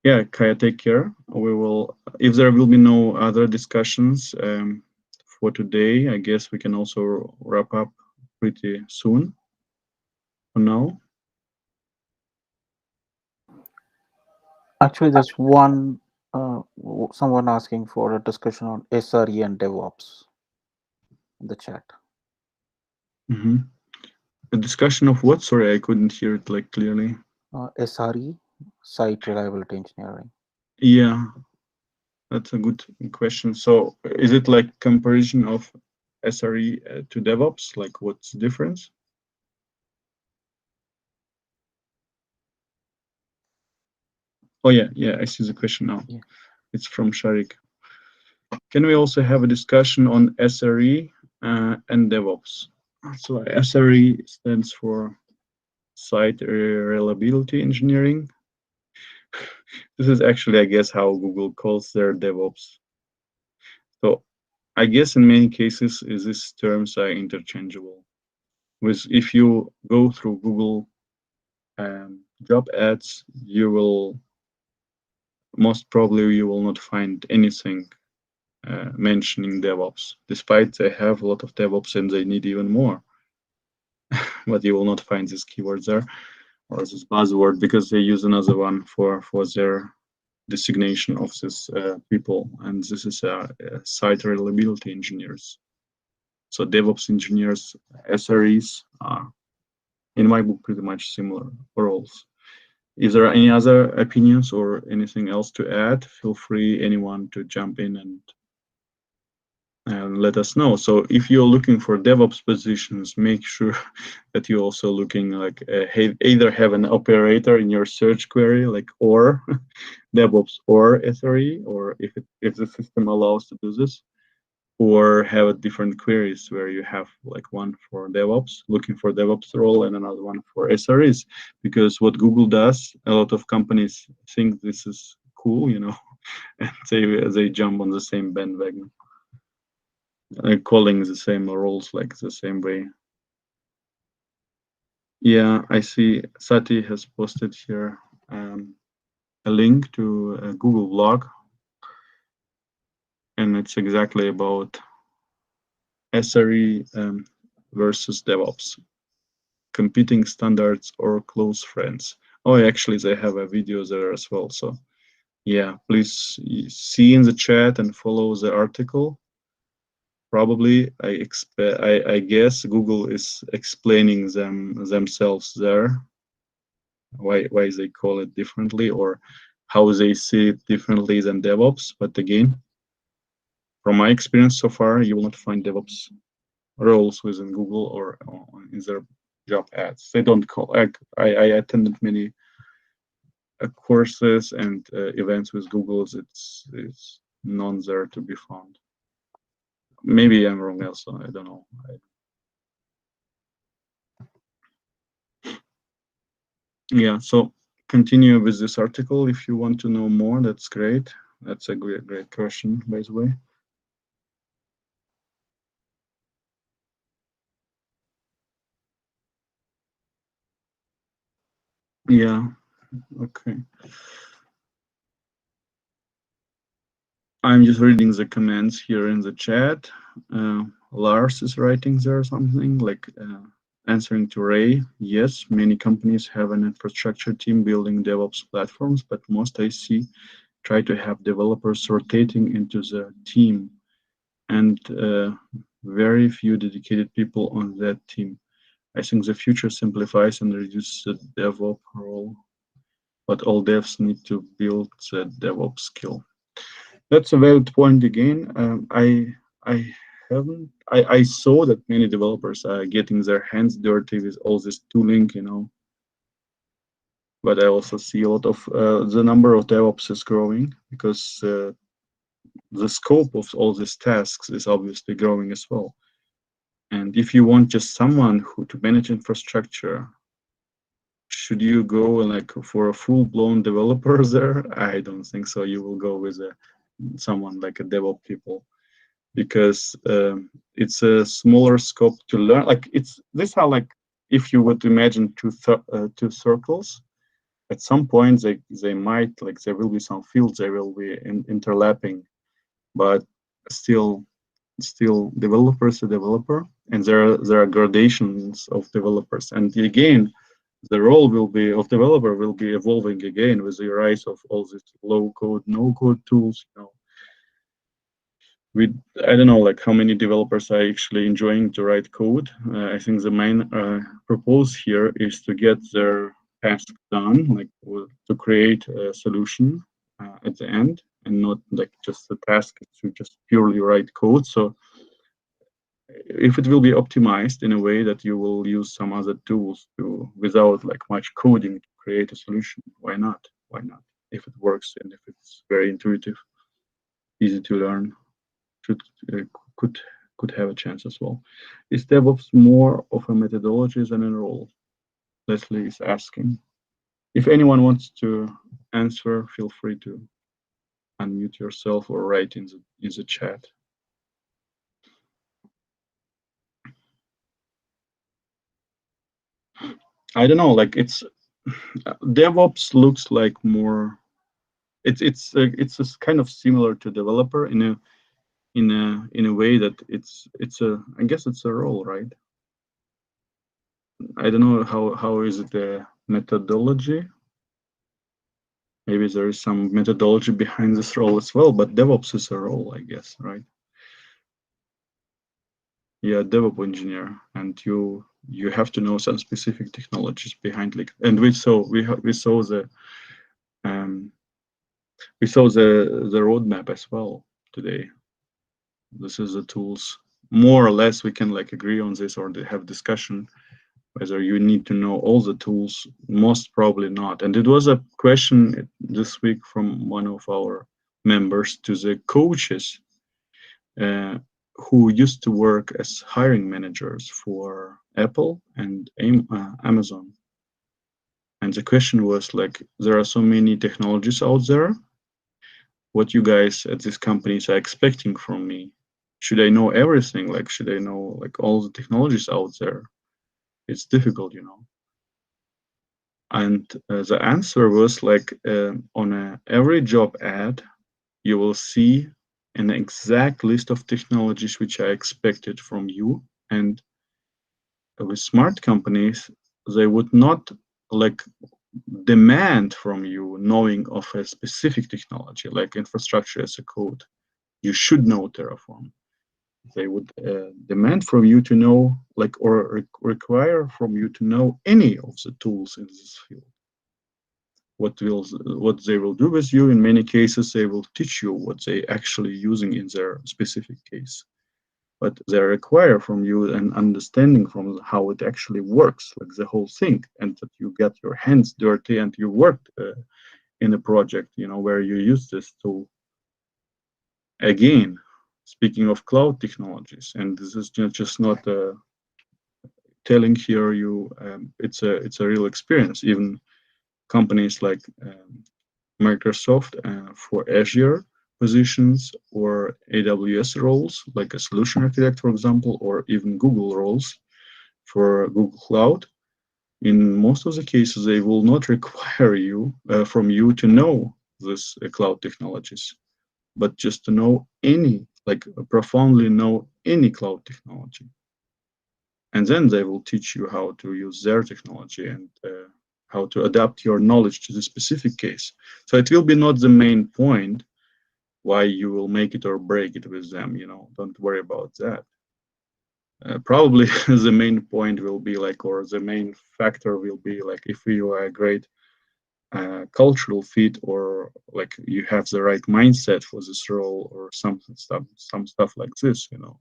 Yeah, Kaya, take care. We will, if there will be no other discussions for today, I guess we can also wrap up pretty soon for now. Actually, there's one, someone asking for a discussion on SRE and DevOps in the chat. Mm-hmm. A discussion of what? Sorry, I couldn't hear it like clearly. SRE, Site Reliability Engineering. Yeah, that's a good question. So is it like comparison of SRE to DevOps? Like, what's the difference? Oh yeah, I see the question now. Yeah. It's from Sharik. Can we also have a discussion on SRE and DevOps? So SRE stands for Site Reliability Engineering. This is actually, I guess, how Google calls their DevOps. So I guess in many cases, these terms are interchangeable. If you go through Google job ads, you will most probably not find anything mentioning DevOps, despite they have a lot of DevOps and they need even more. But you will not find this keyword there or this buzzword because they use another one for their designation of this people, and this is site reliability engineers. So DevOps engineers, SREs, are in my book pretty much similar roles. Is there any other opinions or anything else to add? Feel free, anyone, to jump in and let us know. So if you're looking for DevOps positions, make sure that you're also looking like either have an operator in your search query, like or DevOps or SRE, or if the system allows to do this, or have different queries where you have like one for DevOps, looking for DevOps role, and another one for SREs. Because what Google does, a lot of companies think this is cool, and they jump on the same bandwagon, calling the same roles like the same way. Yeah, I see Sati has posted here a link to a Google blog, and it's exactly about SRE versus DevOps, competing standards or close friends. Oh, actually, they have a video there as well. So yeah, please see in the chat and follow the article. Probably, I guess Google is explaining themselves there, why they call it differently or how they see it differently than DevOps. But again, from my experience so far, you will not find DevOps roles within Google or in their job ads. They don't call. I attended many courses and events with Google. It's none there to be found. Maybe I'm wrong also. I don't know. Yeah. So continue with this article if you want to know more. That's great. That's a great question, by the way. Yeah. Okay. I'm just reading the comments here in the chat. Lars is writing there something like answering to Ray. Yes, many companies have an infrastructure team building DevOps platforms, but most I see try to have developers rotating into the team and very few dedicated people on that team. I think the future simplifies and reduces the DevOps role, but all devs need to build the DevOps skill. That's a valid point again. I saw that many developers are getting their hands dirty with all this tooling, but I also see a lot of the number of DevOps is growing because the scope of all these tasks is obviously growing as well. And if you want just someone who to manage infrastructure, should you go like for a full-blown developer there? I don't think so. You will go with someone like a DevOps people, because it's a smaller scope to learn. Like these are like, if you would imagine two circles, at some point they might, like, there will be some fields they will be interlapping, but still developer is a developer, and there are gradations of developers, and again the role of developer will be evolving again with the rise of all these low code, no code tools. I don't know like how many developers are actually enjoying to write code. I think the main purpose here is to get their task done, like to create a solution at the end, and not like just the task to just purely write code. So if it will be optimized in a way that you will use some other tools to, without like much coding, to create a solution, why not? Why not? If it works and if it's very intuitive, easy to learn, should could have a chance as well. Is DevOps more of a methodology than a role? Leslie is asking. If anyone wants to answer, feel free to unmute yourself or write in the chat. I don't know, like it's DevOps looks like more. It's a kind of similar to developer in a way that it's a, I guess it's a role, right? I don't know how is it the methodology. Maybe there is some methodology behind this role as well, but DevOps is a role, I guess, right? Yeah, DevOps engineer, and you have to know some specific technologies behind, like, and we saw the roadmap as well today. This is the tools, more or less. We can like agree on this or have discussion whether you need to know all the tools. Most probably not. And it was a question this week from one of our members to the coaches who used to work as hiring managers for Apple and Amazon. And the question was like, there are so many technologies out there. What you guys at these companies are expecting from me? Should I know everything? Like, should I know like all the technologies out there? It's difficult, you know. And the answer was like, on every job ad, you will see an exact list of technologies which are expected from you. And with smart companies, they would not like demand from you knowing of a specific technology, like infrastructure as a code. You should know Terraform. They would demand from you to know, like, or require from you to know any of the tools in this field. What they will do with you, in many cases, they will teach you what they actually using in their specific case. But they require from you an understanding from how it actually works, like the whole thing, and that you get your hands dirty and you worked in a project, you know, where you use this tool. Again, speaking of cloud technologies, and this is just not telling here you, it's a real experience. Even companies like Microsoft for Azure positions or AWS roles, like a solution architect, for example, or even Google roles for Google Cloud. In most of the cases, they will not require you from you to know these cloud technologies, but just to know any, like profoundly know any cloud technology. And then they will teach you how to use their technology and how to adapt your knowledge to the specific case. So it will be not the main point why you will make it or break it with them, you know, don't worry about that. Probably the main point will be like, or the main factor will be like, if you are a great cultural fit, or like you have the right mindset for this role, or some stuff like this, you know.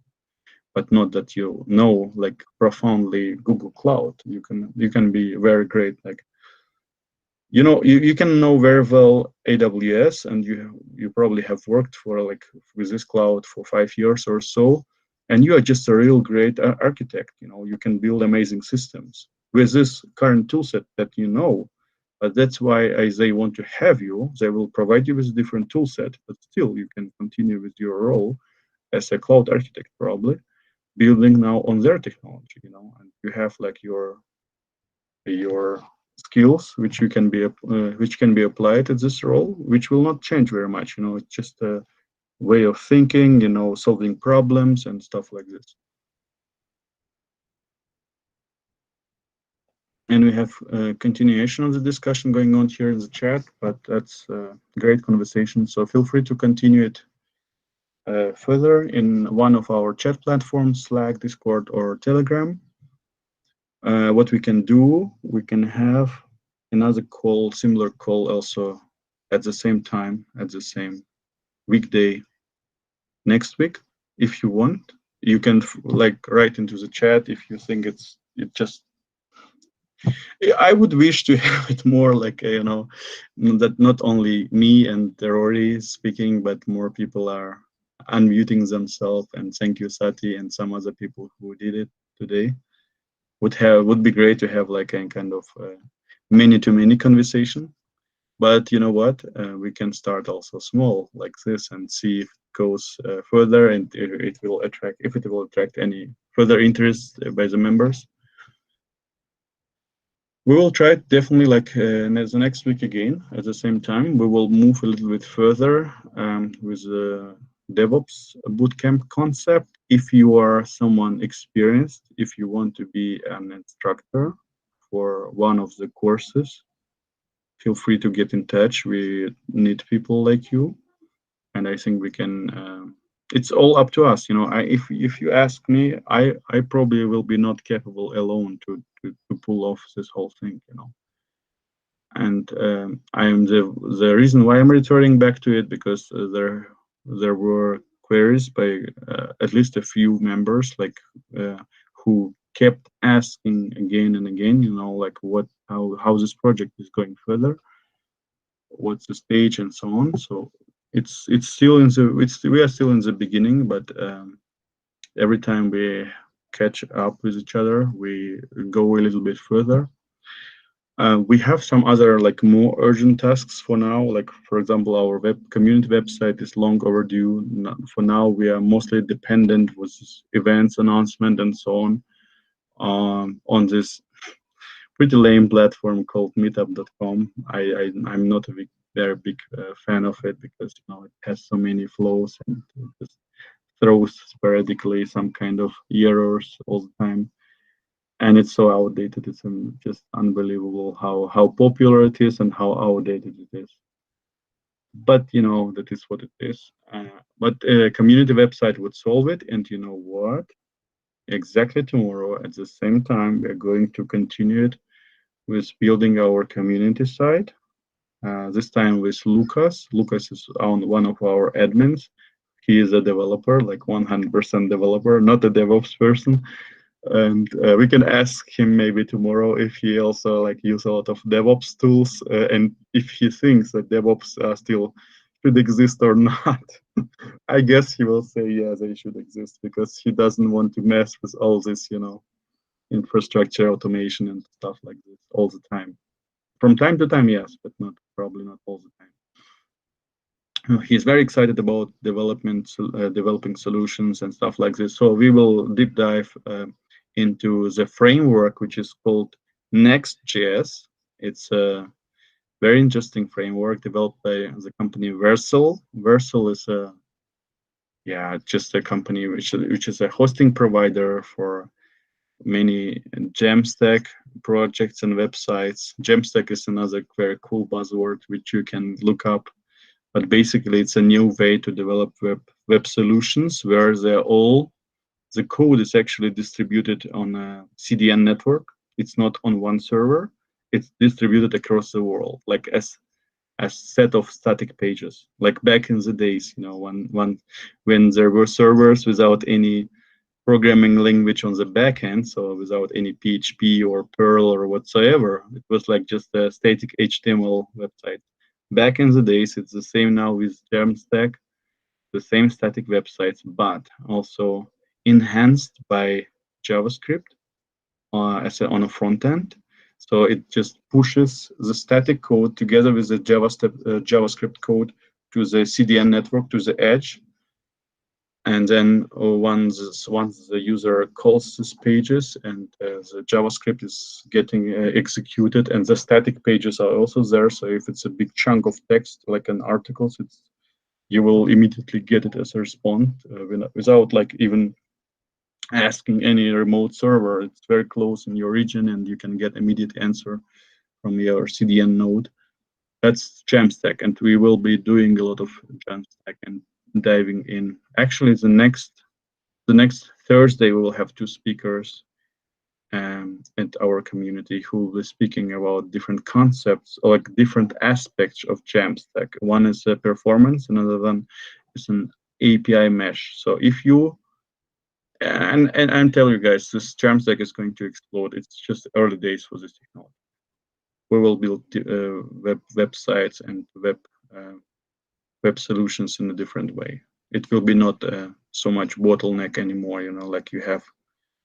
But not that you know like profoundly Google Cloud. You can be very great, like, you know, you can know very well AWS, and you probably have worked for like with this cloud for 5 years or so, and you are just a real great architect. You know, you can build amazing systems with this current toolset that you know. But that's why they want to have you. They will provide you with a different toolset, but still you can continue with your role as a cloud architect, probably building now on their technology, you know, and you have like your skills which can be applied at this role, which will not change very much, you know. It's just a way of thinking, you know, solving problems and stuff like this. And we have a continuation of the discussion going on here in the chat, but that's a great conversation. So feel free to continue it further in one of our chat platforms, Slack, Discord, or Telegram. What we can do, we can have another call, similar call also at the same time, at the same weekday next week, if you want. you can like write into the chat if you think it just. I would wish to have it more like, you know, that not only me and Rory speaking, but more people are unmuting themselves. And thank you, Sati, and some other people who did it today. Would be great to have like a kind of many-to-many conversation. But you know what? We can start also small like this and see if it goes further, and it will attract, if it will attract any further interest by the members. We will try it definitely like the next week again. At the same time, we will move a little bit further with the DevOps bootcamp concept. If you are someone experienced, if you want to be an instructor for one of the courses, feel free to get in touch. We need people like you, and I think we can. It's all up to us, you know. If you ask me, I probably will be not capable alone to pull off this whole thing, you know. And I am the reason why I'm returning back to it, because there were queries by at least a few members, like who kept asking again and again, you know, like how this project is going further, what's the stage, and so on. So it's still in the we are still in the beginning, but every time we catch up with each other, we go a little bit further. We have some other like more urgent tasks for now. Like for example, our community website is long overdue. For now, we are mostly dependent with events, announcement, and so on this pretty lame platform called Meetup.com. I'm not a very big fan of it, because you know it has so many flows and it just throws sporadically some kind of errors all the time. And it's so outdated. It's just unbelievable how popular it is and how outdated it is. But you know, that is what it is. But a community website would solve it. And you know what? Exactly tomorrow at the same time, we're going to continue it with building our community site. This time with Lucas. Lucas is one of our admins. He is a developer, like 100% developer, not a DevOps person. And we can ask him maybe tomorrow if he also like use a lot of DevOps tools, and if he thinks that DevOps still should exist or not. I guess he will say yeah, they should exist, because he doesn't want to mess with all this, you know, infrastructure automation and stuff like this all the time. From time to time, yes, but probably not all the time. He's very excited about developing solutions and stuff like this. So we will deep dive into the framework, which is called Next.js. It's a very interesting framework developed by the company Vercel. Vercel is just a company which is a hosting provider for many Jamstack projects and websites. Jamstack is another very cool buzzword which you can look up. But basically, it's a new way to develop web solutions where the code is actually distributed on a CDN network. It's not on one server. It's distributed across the world, like as a set of static pages. Like back in the days, you know, when there were servers without any programming language on the back end, so without any PHP or Perl or whatsoever. It was like just a static HTML website. Back in the days, it's the same now with Jamstack, the same static websites, but also enhanced by JavaScript on a front end. So it just pushes the static code together with the JavaScript code to the CDN network, to the edge. And then once the user calls these pages and the JavaScript is getting executed, and the static pages are also there. So if it's a big chunk of text, like an article, you will immediately get it as a response without like even asking any remote server. It's very close in your region, and you can get immediate answer from your CDN node. That's Jamstack, and we will be doing a lot of Jamstack and diving in. Actually, the next Thursday we will have two speakers at our community who will be speaking about different concepts or like different aspects of Jamstack. One is performance, another one is an API mesh. So if you And tell you guys, this Jamstack is going to explode. It's just early days for this technology. We will build websites and web solutions in a different way. It will be not so much bottleneck anymore, like you have.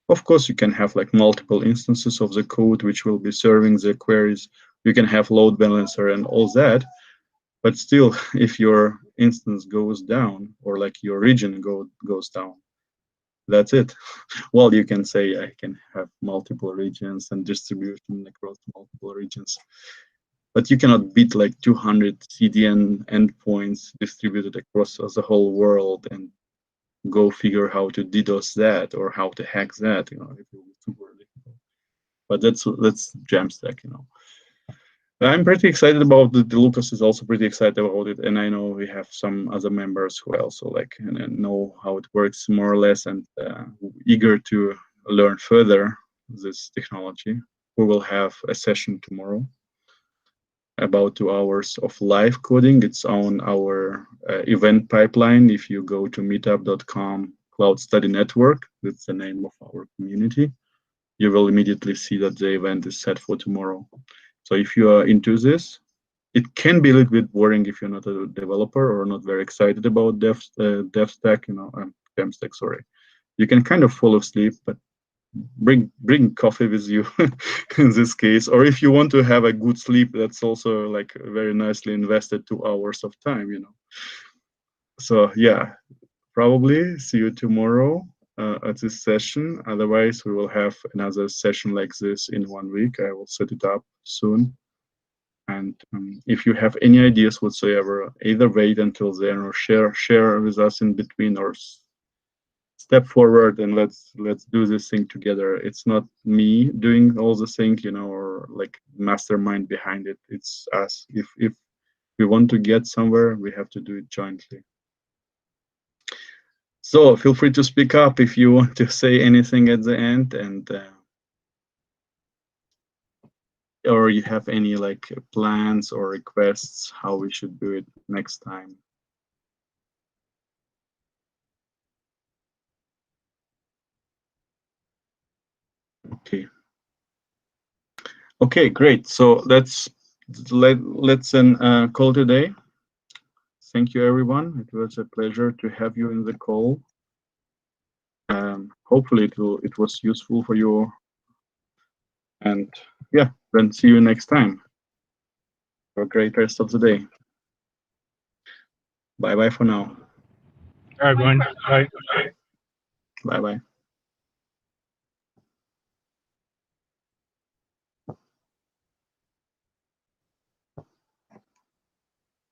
Of course, you can have like multiple instances of the code which will be serving the queries. You can have load balancer and all that, but still, if your instance goes down or like your region goes down, that's it. Well, you can say I can have multiple regions and distribution across multiple regions, but you cannot beat like 200 CDN endpoints distributed across the whole world and go figure how to DDoS that or how to hack that. It will be super difficult. But that's Jamstack. I'm pretty excited about it. Lucas is also pretty excited about it, and I know we have some other members who also like and know how it works more or less, and eager to learn further this technology. We will have a session tomorrow, about 2 hours of live coding. It's on our event pipeline. If you go to meetup.com Cloud Study Network, that's the name of our community, you will immediately see that the event is set for tomorrow. So if you are into this, it can be a little bit boring if you're not a developer or not very excited about DevStack, Jamstack, sorry. You can kind of fall asleep, but bring coffee with you in this case. Or if you want to have a good sleep, that's also like very nicely invested 2 hours of time, So yeah, probably see you tomorrow at this session. Otherwise, we will have another session like this in 1 week. I will set it up soon. And if you have any ideas whatsoever, either wait until then or share with us in between, or step forward and let's do this thing together. It's not me doing all the thing, or like mastermind behind it. It's us. If we want to get somewhere, we have to do it jointly. So feel free to speak up if you want to say anything at the end, and or you have any like plans or requests how we should do it next time. Okay, great. So let's then call today. Thank you, everyone. It was a pleasure to have you in the call. Hopefully it was useful for you. And yeah, then see you next time. Have a great rest of the day. Bye-bye for now. All right, everyone. Bye. Bye-bye.